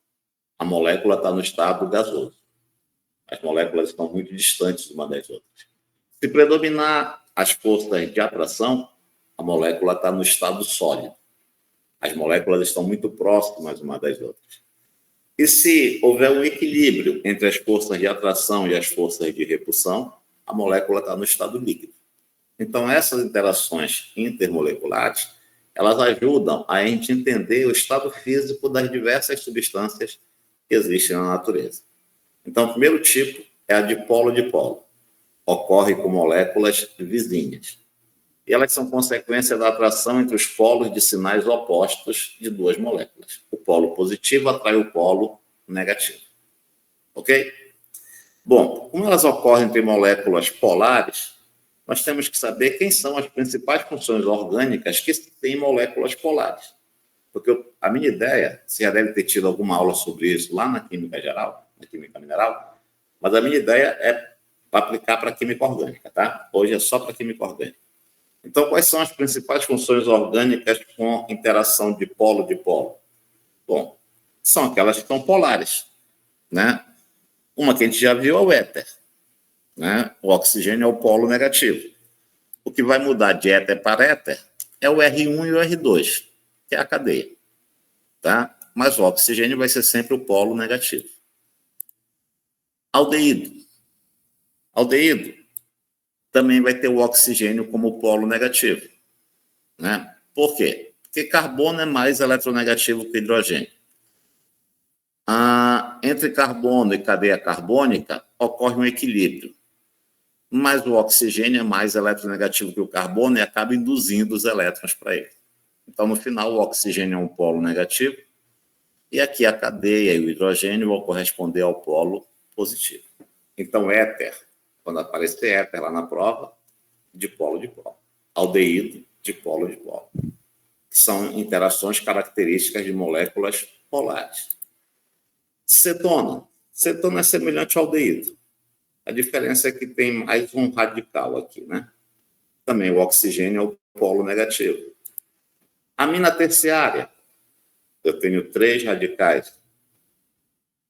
a molécula está no estado gasoso. As moléculas estão muito distantes uma das outras. Se predominar as forças de atração, a molécula está no estado sólido. As moléculas estão muito próximas uma das outras. E se houver um equilíbrio entre as forças de atração e as forças de repulsão, a molécula está no estado líquido. Então, essas interações intermoleculares, elas ajudam a gente entender o estado físico das diversas substâncias que existem na natureza. Então, o primeiro tipo é a dipolo-dipolo. Ocorre com moléculas vizinhas. E elas são consequência da atração entre os polos de sinais opostos de duas moléculas. O polo positivo atrai o polo negativo. Ok? Bom, como elas ocorrem entre moléculas polares, nós temos que saber quem são as principais funções orgânicas que têm moléculas polares. Porque a minha ideia, você já deve ter tido alguma aula sobre isso lá na química geral, na química mineral, mas a minha ideia é aplicar para a química orgânica, tá? Hoje é só para a química orgânica. Então, quais são as principais funções orgânicas com interação de polo-dipolo? Bom, são aquelas que são polares, né? Uma que a gente já viu é o éter, né? O oxigênio é o polo negativo. O que vai mudar de éter para éter é o R1 e o R2, que é a cadeia. Tá? Mas o oxigênio vai ser sempre o polo negativo. Aldeído. Aldeído também vai ter o oxigênio como polo negativo. Né? Por quê? Porque carbono é mais eletronegativo que hidrogênio. Entre carbono e cadeia carbônica ocorre um equilíbrio, mas o oxigênio é mais eletronegativo que o carbono e acaba induzindo os elétrons para ele. Então, no final, o oxigênio é um polo negativo e aqui a cadeia e o hidrogênio vão corresponder ao polo positivo. Então, éter, quando aparecer éter lá na prova, de polo de polo. Aldeído, de polo de polo. Que são interações características de moléculas polares. Cetona. Cetona é semelhante ao aldeído. A diferença é que tem mais um radical aqui, né? Também o oxigênio é o polo negativo. Amina terciária. Eu tenho 3 radicais.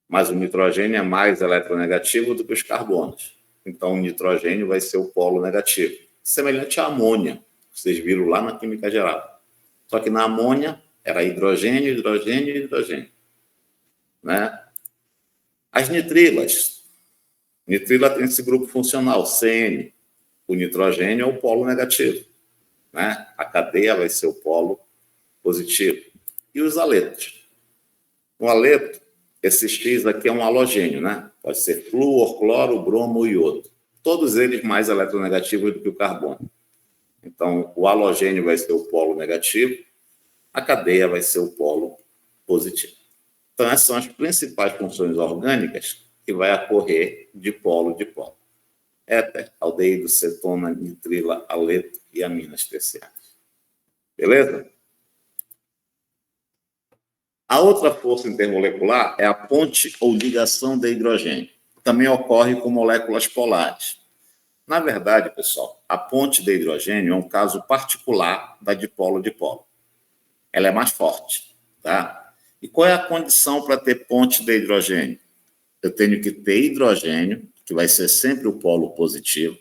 Mas o nitrogênio é mais eletronegativo do que os carbonos. Então, o nitrogênio vai ser o polo negativo. Semelhante à amônia. Vocês viram lá na química geral. Só que na amônia era hidrogênio, hidrogênio e hidrogênio. Né? As nitrilas. Nitrila tem esse grupo funcional, CN. O nitrogênio é o polo negativo. Né? A cadeia vai ser o polo positivo. E os aletos. O aleto, esse X aqui é um halogênio, né? Pode ser flúor, cloro, bromo e iodo. Todos eles mais eletronegativos do que o carbono. Então, o halogênio vai ser o polo negativo, a cadeia vai ser o polo positivo. Então, essas são as principais funções orgânicas que vai ocorrer de polo. Éter, aldeído, cetona, nitrila, aleto e aminas terciárias. Beleza? A outra força intermolecular é a ponte ou ligação de hidrogênio. Também ocorre com moléculas polares. Na verdade, pessoal, a ponte de hidrogênio é um caso particular da dipolo-dipolo. Ela é mais forte, tá? E qual é a condição para ter ponte de hidrogênio? Eu tenho que ter hidrogênio, que vai ser sempre o polo positivo,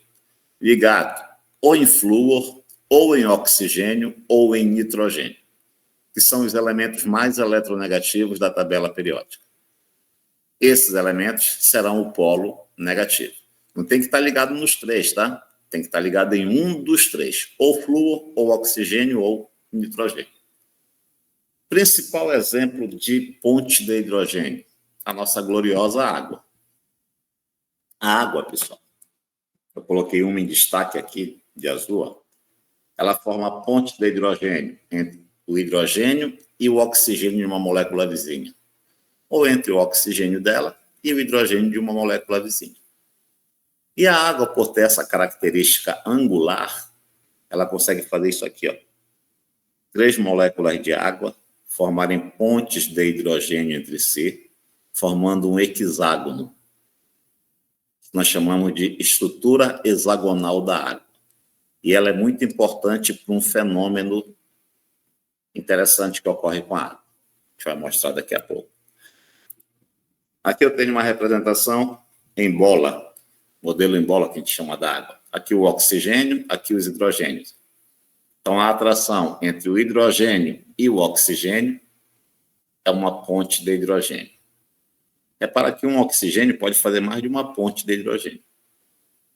ligado ou em flúor, ou em oxigênio, ou em nitrogênio, que são os elementos mais eletronegativos da tabela periódica. Esses elementos serão o polo negativo. Não tem que estar ligado nos 3, tá? Tem que estar ligado em um dos 3, ou flúor, ou oxigênio, ou nitrogênio. Principal exemplo de ponte de hidrogênio, a nossa gloriosa água. A água, pessoal, eu coloquei uma em destaque aqui, de azul, ó. Ela forma a ponte de hidrogênio entre o hidrogênio e o oxigênio de uma molécula vizinha, ou entre o oxigênio dela e o hidrogênio de uma molécula vizinha. E a água, por ter essa característica angular, ela consegue fazer isso aqui, ó. 3 moléculas de água formarem pontes de hidrogênio entre si, formando um hexágono. Nós chamamos de estrutura hexagonal da água. E ela é muito importante para um fenômeno interessante que ocorre com a água. A gente vai mostrar daqui a pouco. Aqui eu tenho uma representação em bola, modelo em bola que a gente chama da água. Aqui o oxigênio, aqui os hidrogênios. Então, a atração entre o hidrogênio e o oxigênio é uma ponte de hidrogênio. Repara que um oxigênio pode fazer mais de uma ponte de hidrogênio.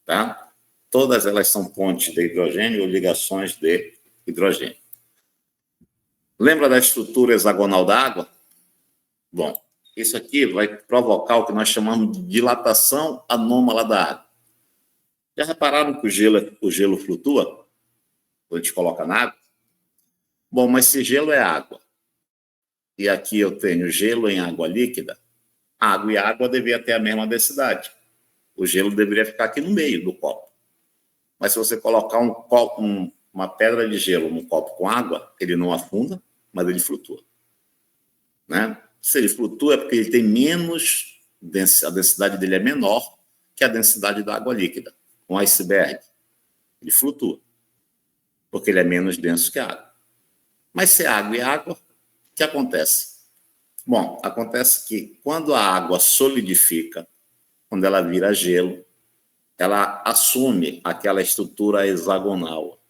Tá? Todas elas são pontes de hidrogênio ou ligações de hidrogênio. Lembra da estrutura hexagonal da água? Bom, isso aqui vai provocar o que nós chamamos de dilatação anômala da água. Já repararam que o gelo flutua? Quando a gente coloca na água? Bom, mas se gelo é água, e aqui eu tenho gelo em água líquida, água e água deveriam ter a mesma densidade. O gelo deveria ficar aqui no meio do copo. Mas se você colocar uma pedra de gelo num copo com água, ele não afunda, mas ele flutua. Né? Se ele flutua é porque ele tem menos densidade, a densidade dele é menor que a densidade da água líquida. Um iceberg, ele flutua, porque ele é menos denso que a água. Mas se é água e água, o que acontece? Bom, acontece que quando a água solidifica, quando ela vira gelo, ela assume aquela estrutura hexagonal.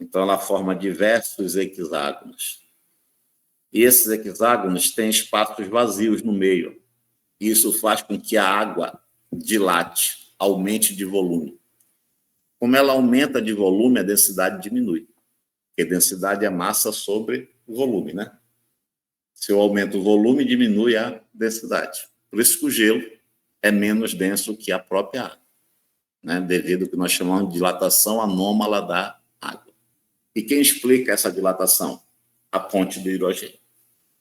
Então, ela forma diversos hexágonos. E esses hexágonos têm espaços vazios no meio. Isso faz com que a água dilate, aumente de volume. Como ela aumenta de volume, a densidade diminui. Porque densidade é massa sobre o volume, né? Se eu aumento o volume, diminui a densidade. Por isso que o gelo é menos denso que a própria água, né? Devido ao que nós chamamos de dilatação anômala da água. E quem explica essa dilatação? A ponte de hidrogênio,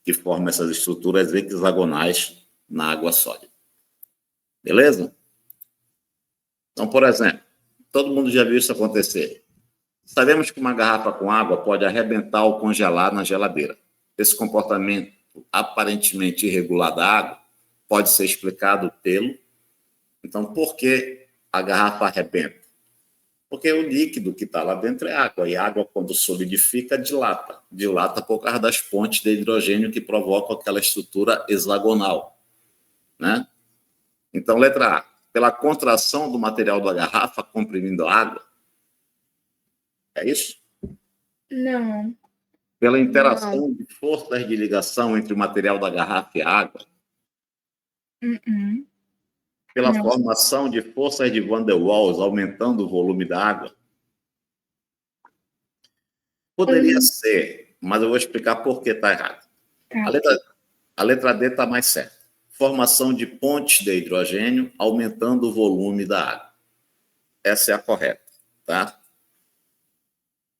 que forma essas estruturas hexagonais na água sólida. Beleza? Então, por exemplo, todo mundo já viu isso acontecer. Sabemos que uma garrafa com água pode arrebentar ou congelar na geladeira. Esse comportamento aparentemente irregular da água pode ser explicado pelo... Então, por que a garrafa arrebenta? Porque o líquido que está lá dentro é água, e a água, quando solidifica, dilata. Dilata por causa das pontes de hidrogênio que provocam aquela estrutura hexagonal, né? Então, letra A, pela contração do material da garrafa comprimindo a água. É isso? Não. Pela interação de forças de ligação entre o material da garrafa e a água. Pela Não. formação de forças de Van der Waals, aumentando o volume da água. Poderia ser, mas eu vou explicar por que está errado. Tá. A letra D está mais certa. Formação de pontes de hidrogênio, aumentando o volume da água. Essa é a correta, tá?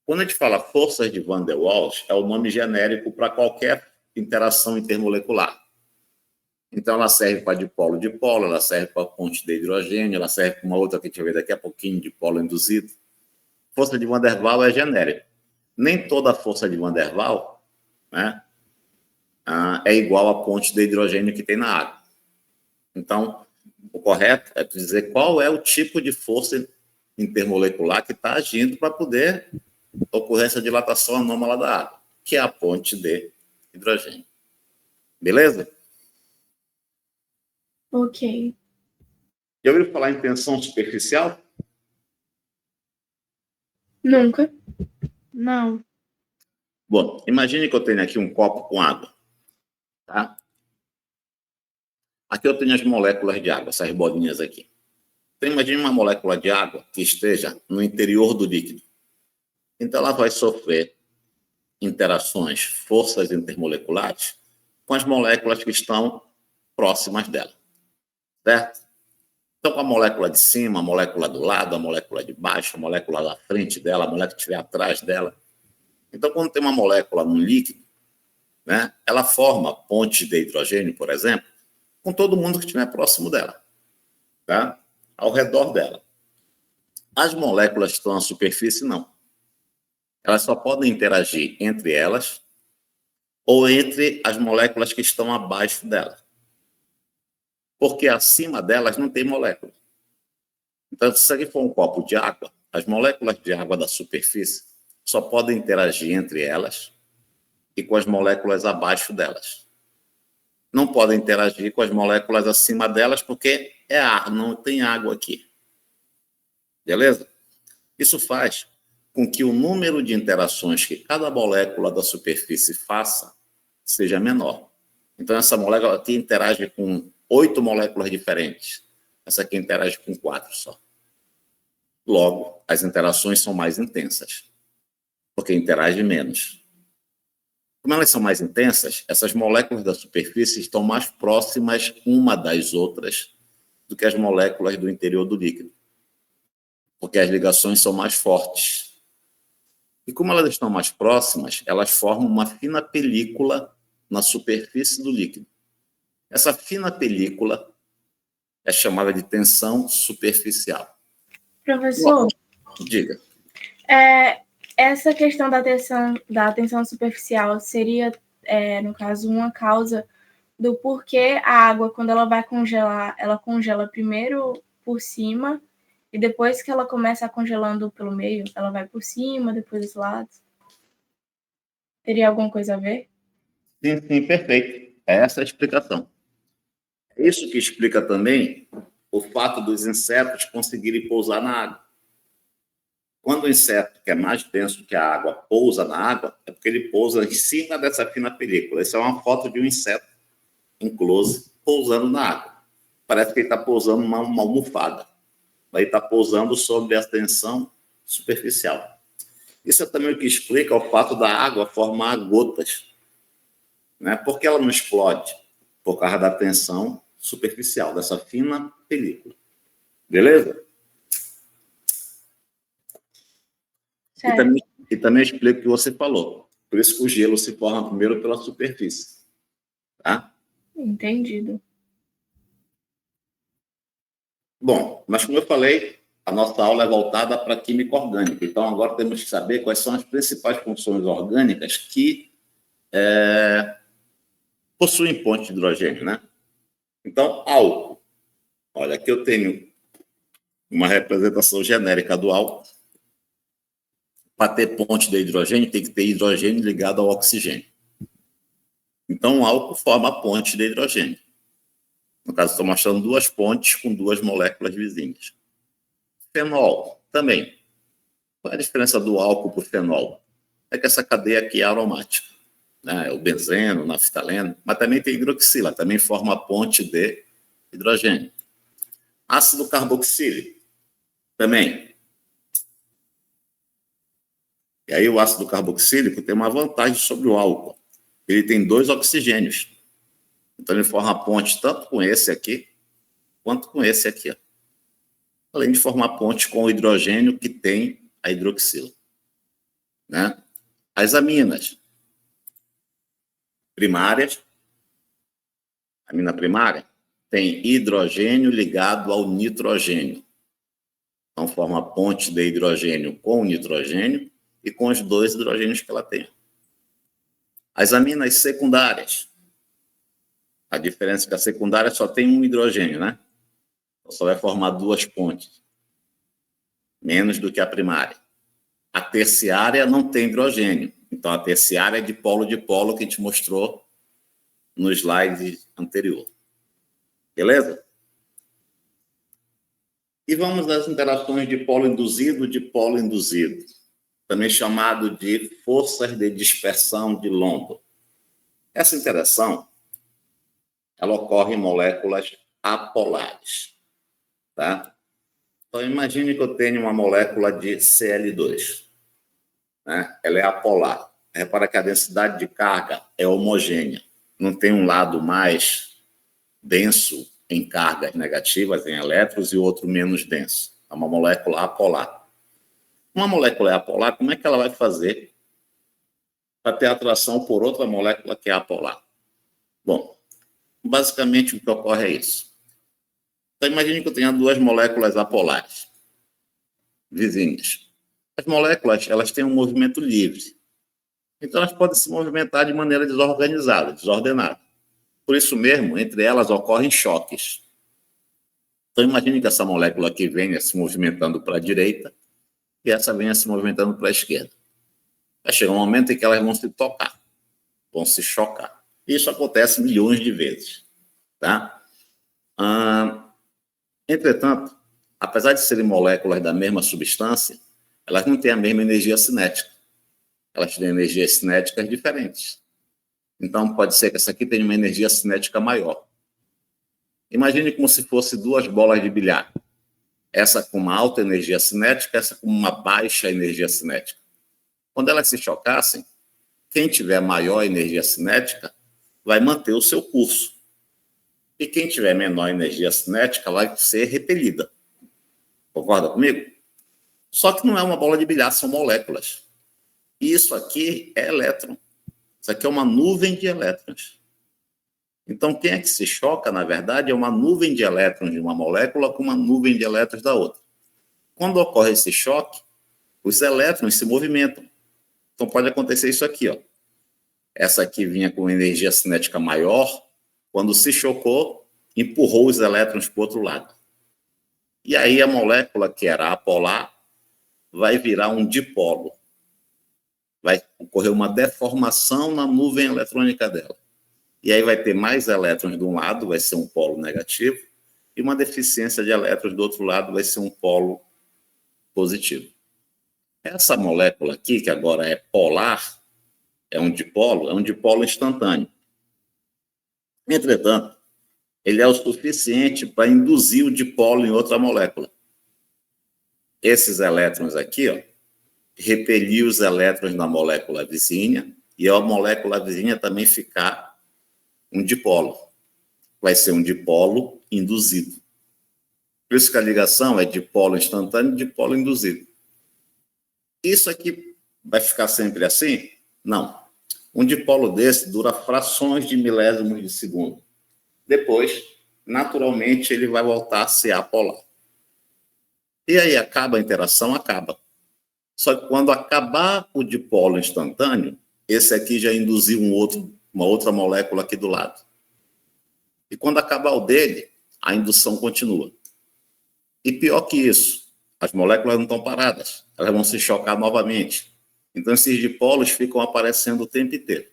Quando a gente fala forças de Van der Waals, é o nome genérico para qualquer interação intermolecular. Então, ela serve para dipolo, ela serve para ponte de hidrogênio, ela serve para uma outra que a gente vai ver daqui a pouquinho, dipolo induzido. Força de Van der Waals é genérico. Nem toda força de Van der Waals, né, é igual à ponte de hidrogênio que tem na água. Então, o correto é dizer qual é o tipo de força intermolecular que está agindo para poder ocorrer essa dilatação anômala da água, que é a ponte de hidrogênio. Beleza? Ok. Já ouviu falar em tensão superficial? Nunca. Não. Bom, imagine que eu tenho aqui um copo com água, tá? Aqui eu tenho as moléculas de água, essas bolinhas aqui. Então, imagine uma molécula de água que esteja no interior do líquido. Então, ela vai sofrer interações, forças intermoleculares com as moléculas que estão próximas dela, certo? Então, com a molécula de cima, a molécula do lado, a molécula de baixo, a molécula da frente dela, a molécula que estiver atrás dela. Então, quando tem uma molécula num líquido, né, ela forma pontes de hidrogênio, por exemplo, com todo mundo que estiver próximo dela, tá? Ao redor dela. As moléculas que estão na superfície, não. Elas só podem interagir entre elas ou entre as moléculas que estão abaixo dela. Porque acima delas não tem molécula. Então, se aqui for um copo de água, as moléculas de água da superfície só podem interagir entre elas e com as moléculas abaixo delas. Não podem interagir com as moléculas acima delas porque é ar, não tem água aqui. Beleza? Isso faz com que o número de interações que cada molécula da superfície faça seja menor. Então, essa molécula aqui interage com 8 moléculas diferentes. Essa aqui interage com 4 só. Logo, as interações são mais intensas, porque interage menos. Como elas são mais intensas, essas moléculas da superfície estão mais próximas uma das outras do que as moléculas do interior do líquido, porque as ligações são mais fortes. E como elas estão mais próximas, elas formam uma fina película na superfície do líquido. Essa fina película é chamada de tensão superficial. Professor, Diga. essa questão da tensão superficial seria, no caso, uma causa do porquê a água, quando ela vai congelar, ela congela primeiro por cima e depois que ela começa congelando pelo meio, ela vai por cima, depois dos lados. Teria alguma coisa a ver? Sim, perfeito. É essa a explicação. Isso que explica também o fato dos insetos conseguirem pousar na água. Quando o inseto, que é mais denso que a água, pousa na água, é porque ele pousa em cima dessa fina película. Essa é uma foto de um inseto em close pousando na água. Parece que ele está pousando uma almofada. Ele está pousando sobre a tensão superficial. Isso é também o que explica o fato da água formar gotas. Né? Por que ela não explode? Por causa da tensão superficial, dessa fina película. Beleza? E também explico o que você falou. Por isso que o gelo se forma primeiro pela superfície. Tá? Entendido. Bom, mas como eu falei, a nossa aula é voltada para a química orgânica. Então, agora temos que saber quais são as principais funções orgânicas que possuem ponte de hidrogênio, né? Então, álcool. Olha, aqui eu tenho uma representação genérica do álcool. Para ter ponte de hidrogênio, tem que ter hidrogênio ligado ao oxigênio. Então, o álcool forma a ponte de hidrogênio. No caso, estou mostrando duas pontes com duas moléculas vizinhas. Fenol, também. Qual é a diferença do álcool para o fenol? É que essa cadeia aqui é aromática. Né? É o benzeno, o naftaleno, mas também tem hidroxila, também forma a ponte de hidrogênio. Ácido carboxílico, também. E aí o ácido carboxílico tem uma vantagem sobre o álcool. Ele tem 2 oxigênios. Então ele forma a ponte tanto com esse aqui, quanto com esse aqui. Ó. Além de formar ponte com o hidrogênio que tem a hidroxila. Né? As aminas primárias, a amina primária, tem hidrogênio ligado ao nitrogênio. Então forma a ponte de hidrogênio com o nitrogênio e com os 2 hidrogênios que ela tem. As aminas secundárias. A diferença é que a secundária só tem um hidrogênio, né? Então, só vai formar 2 pontes. Menos do que a primária. A terciária não tem hidrogênio. Então, a terciária é dipolo que a gente mostrou no slide anterior. Beleza? E vamos às interações de polo induzido, também chamado de forças de dispersão de London. Essa interação ela ocorre em moléculas apolares. Tá? Então, imagine que eu tenho uma molécula de Cl2. Né? Ela é apolar. Repara que a densidade de carga é homogênea. Não tem um lado mais denso em cargas negativas, em elétrons, e outro menos denso. É uma molécula apolar. Uma molécula apolar, como é que ela vai fazer para ter atração por outra molécula que é apolar? Bom, basicamente o que ocorre é isso. Então, imagine que eu tenha 2 moléculas apolares, vizinhas. As moléculas, elas têm um movimento livre. Então, elas podem se movimentar de maneira desorganizada, desordenada. Por isso mesmo, entre elas ocorrem choques. Então, imagine que essa molécula aqui venha se movimentando para a direita e essa venha se movimentando para a esquerda. Vai chegar um momento em que elas vão se tocar, vão se chocar. Isso acontece milhões de vezes. Tá? Entretanto, apesar de serem moléculas da mesma substância, elas não têm a mesma energia cinética. Elas têm energias cinéticas diferentes. Então, pode ser que essa aqui tenha uma energia cinética maior. Imagine como se fosse 2 bolas de bilhar. Essa com uma alta energia cinética, essa com uma baixa energia cinética. Quando elas se chocassem, quem tiver maior energia cinética vai manter o seu curso. E quem tiver menor energia cinética vai ser repelida. Concorda comigo? Só que não é uma bola de bilhar, são moléculas. E isso aqui é elétron. Isso aqui é uma nuvem de elétrons. Então, quem é que se choca, na verdade, é uma nuvem de elétrons de uma molécula com uma nuvem de elétrons da outra. Quando ocorre esse choque, os elétrons se movimentam. Então, pode acontecer isso aqui. Ó. Essa aqui vinha com energia cinética maior, quando se chocou, empurrou os elétrons para o outro lado. E aí a molécula que era apolar vai virar um dipolo. Vai ocorrer uma deformação na nuvem eletrônica dela. E aí vai ter mais elétrons de um lado, vai ser um polo negativo, e uma deficiência de elétrons do outro lado vai ser um polo positivo. Essa molécula aqui, que agora é polar, é um dipolo instantâneo. Entretanto, ele é o suficiente para induzir o dipolo em outra molécula. Esses elétrons aqui, ó, repelir os elétrons na molécula vizinha e a molécula vizinha também ficar um dipolo. Vai ser um dipolo induzido. Por isso que a ligação é dipolo instantâneo e dipolo induzido. Isso aqui vai ficar sempre assim? Não. Um dipolo desse dura frações de milésimos de segundo. Depois, naturalmente, ele vai voltar a ser apolar. E aí acaba a interação? Acaba. Só que quando acabar o dipolo instantâneo, esse aqui já induziu uma outra molécula aqui do lado. E quando acabar o dele, a indução continua. E pior que isso, as moléculas não estão paradas, elas vão se chocar novamente. Então, esses dipolos ficam aparecendo o tempo inteiro.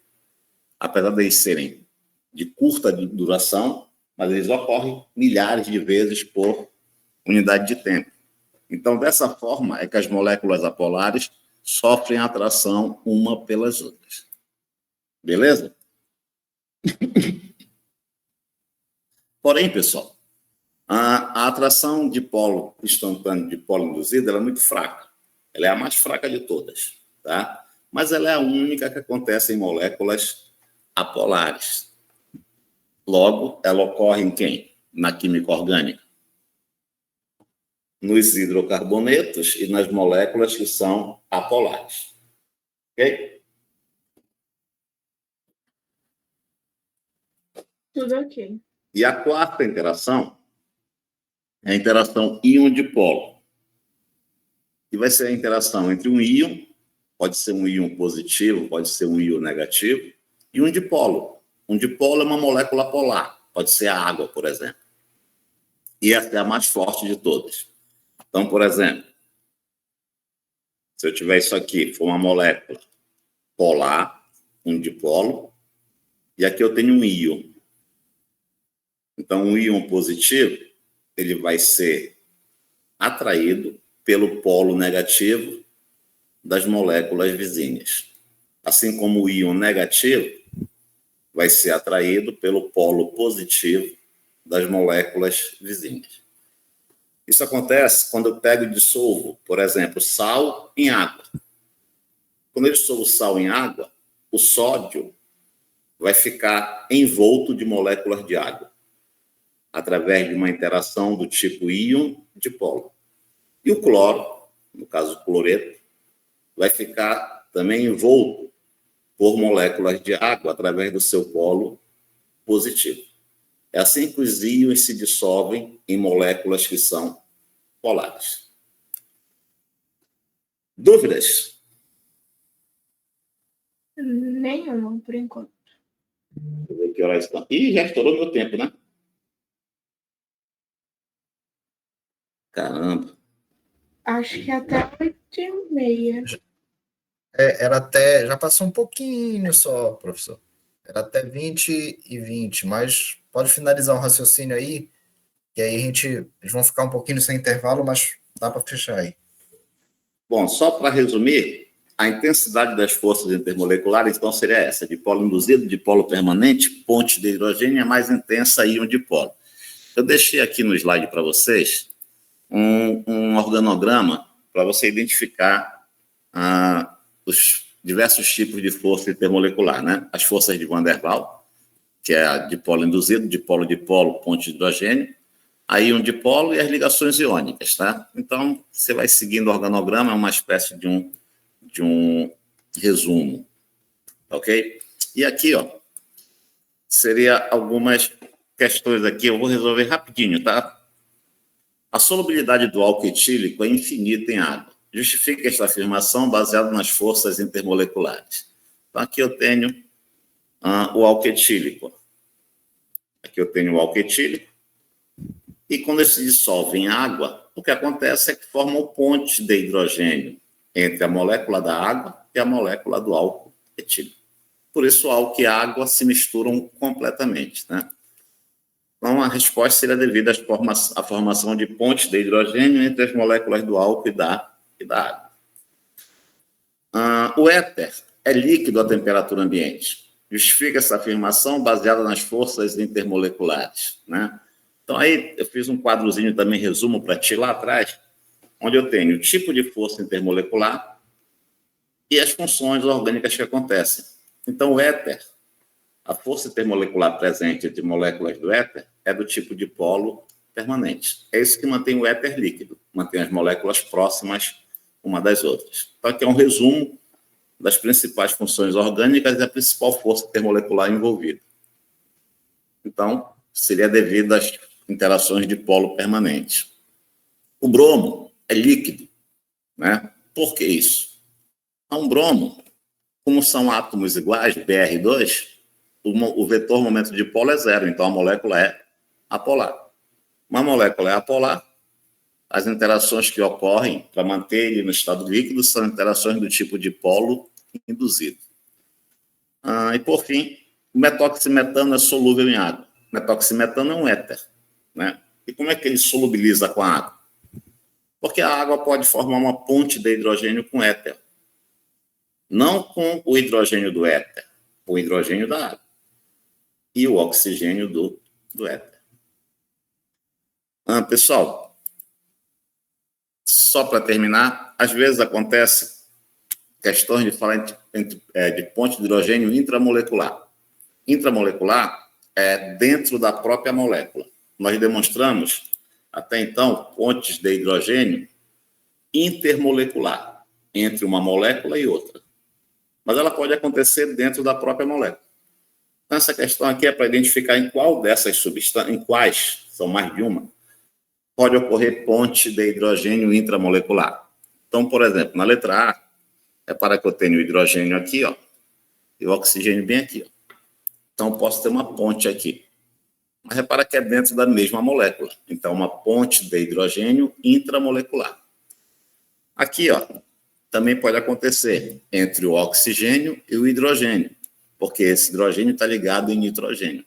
Apesar de eles serem de curta duração, mas eles ocorrem milhares de vezes por unidade de tempo. Então, dessa forma, é que as moléculas apolares sofrem atração uma pelas outras. Beleza? Porém, pessoal, a atração de polo instantâneo, de polo induzido, ela é muito fraca. Ela é a mais fraca de todas, tá? Mas ela é a única que acontece em moléculas apolares. Logo, ela ocorre em quem? Na química orgânica. Nos hidrocarbonetos e nas moléculas que são apolares. Ok? Tudo ok. E a quarta interação é a interação íon-dipolo. E vai ser a interação entre um íon, pode ser um íon positivo, pode ser um íon negativo, e um dipolo. Um dipolo é uma molécula polar, pode ser a água, por exemplo. E essa é a mais forte de todas. Então, por exemplo, se eu tiver isso aqui, for uma molécula polar, um dipolo, e aqui eu tenho um íon. Então, um íon positivo, ele vai ser atraído pelo polo negativo das moléculas vizinhas. Assim como o íon negativo vai ser atraído pelo polo positivo das moléculas vizinhas. Isso acontece quando eu pego e dissolvo, por exemplo, sal em água. Quando eu dissolvo sal em água, o sódio vai ficar envolto de moléculas de água, através de uma interação do tipo íon-dipolo. E o cloro, no caso o cloreto, vai ficar também envolto por moléculas de água através do seu polo positivo. É assim que os íons se dissolvem em moléculas que são polares. Dúvidas? Nenhuma, por enquanto. Deixa eu ver que horas estão. Ih, já estourou meu tempo, né? Caramba. Acho que até 8h30. Era até. Já passou um pouquinho só, professor. Era até 20h20, mas pode finalizar o raciocínio aí, e aí eles vão ficar um pouquinho sem intervalo, mas dá para fechar aí. Bom, só para resumir, a intensidade das forças intermoleculares, então, seria essa: dipolo induzido, dipolo permanente, ponte de hidrogênio é mais intensa íon dipolo. Eu deixei aqui no slide para vocês um organograma para você identificar os diversos tipos de força intermolecular, né? As forças de Van der Waals, que é a dipolo induzido, dipolo-dipolo, ponte de hidrogênio, aí um dipolo e as ligações iônicas, tá? Então, você vai seguindo o organograma, é uma espécie de um resumo, ok? E aqui, ó, seria algumas questões aqui, eu vou resolver rapidinho, tá? A solubilidade do álcool etílico é infinita em água. Justifique esta afirmação baseada nas forças intermoleculares. Então, aqui eu tenho o álcool etílico. Aqui eu tenho o álcool etílico. E quando ele se dissolve em água, o que acontece é que formam pontes de hidrogênio entre a molécula da água e a molécula do álcool etílico. Por isso, o álcool e a água se misturam completamente, né? Então, a resposta seria devida à formação de pontes de hidrogênio entre as moléculas do álcool e da água. O éter é líquido à temperatura ambiente. Justifica essa afirmação baseada nas forças intermoleculares, né? Então, aí eu fiz um quadrozinho também, resumo para ti lá atrás, onde eu tenho o tipo de força intermolecular e as funções orgânicas que acontecem. Então, o éter, a força intermolecular presente entre moléculas do éter é do tipo de polo permanente. É isso que mantém o éter líquido, mantém as moléculas próximas uma das outras. Então, aqui é um resumo das principais funções orgânicas e a principal força termolecular envolvida. Então, seria devido às interações de polo permanente. O bromo é líquido, né? Por que isso? Um bromo, como são átomos iguais, Br2, o vetor momento de polo é zero, então a molécula é apolar. Uma molécula é apolar, as interações que ocorrem para manter ele no estado líquido são interações do tipo de polo induzido. E, por fim, o metoximetano é solúvel em água. O metoximetano é um éter, né? E como é que ele solubiliza com a água? Porque a água pode formar uma ponte de hidrogênio com éter. Não com o hidrogênio do éter, o hidrogênio da água. E o oxigênio do éter. Pessoal, só para terminar, às vezes acontece questões de falar de ponte de hidrogênio intramolecular. Intramolecular é dentro da própria molécula. Nós demonstramos, até então, pontes de hidrogênio intermolecular, entre uma molécula e outra. Mas ela pode acontecer dentro da própria molécula. Então, essa questão aqui é para identificar em qual dessas substâncias, em quais, são mais de uma, pode ocorrer ponte de hidrogênio intramolecular. Então, por exemplo, na letra A, repara que eu tenho o hidrogênio aqui, ó, e o oxigênio bem aqui, ó. Então, eu posso ter uma ponte aqui. Mas repara que é dentro da mesma molécula. Então, uma ponte de hidrogênio intramolecular. Aqui, ó, também pode acontecer entre o oxigênio e o hidrogênio, porque esse hidrogênio está ligado em nitrogênio.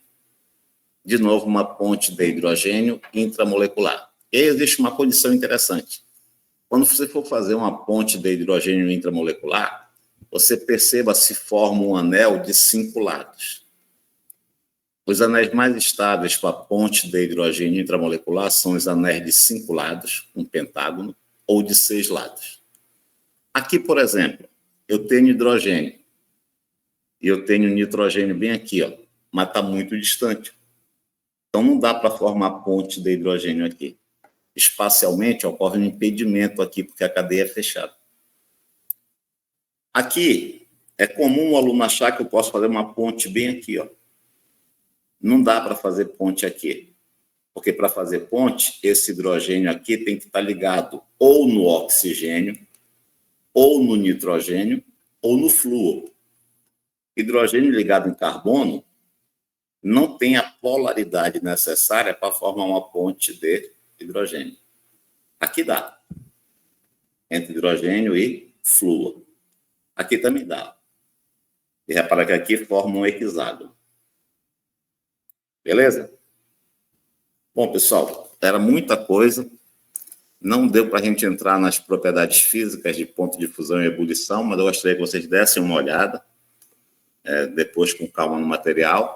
De novo, uma ponte de hidrogênio intramolecular. E aí existe uma condição interessante. Quando você for fazer uma ponte de hidrogênio intramolecular, você perceba se forma um anel de 5 lados. Os anéis mais estáveis para a ponte de hidrogênio intramolecular são os anéis de 5 lados, um pentágono, ou de 6 lados. Aqui, por exemplo, eu tenho hidrogênio e eu tenho nitrogênio bem aqui, ó, mas está muito distante. Então, não dá para formar ponte de hidrogênio aqui. Espacialmente, ocorre um impedimento aqui, porque a cadeia é fechada. Aqui, é comum o aluno achar que eu posso fazer uma ponte bem aqui, ó. Não dá para fazer ponte aqui, porque para fazer ponte, esse hidrogênio aqui tem que estar ligado ou no oxigênio, ou no nitrogênio, ou no flúor. Hidrogênio ligado em carbono não tem a polaridade necessária para formar uma ponte de hidrogênio. Aqui dá, entre hidrogênio e flúor. Aqui também dá. E repara que aqui forma um hexágono. Beleza? Bom, pessoal, era muita coisa. Não deu para a gente entrar nas propriedades físicas de ponto de fusão e ebulição, mas eu gostaria que vocês dessem uma olhada, depois com calma no material.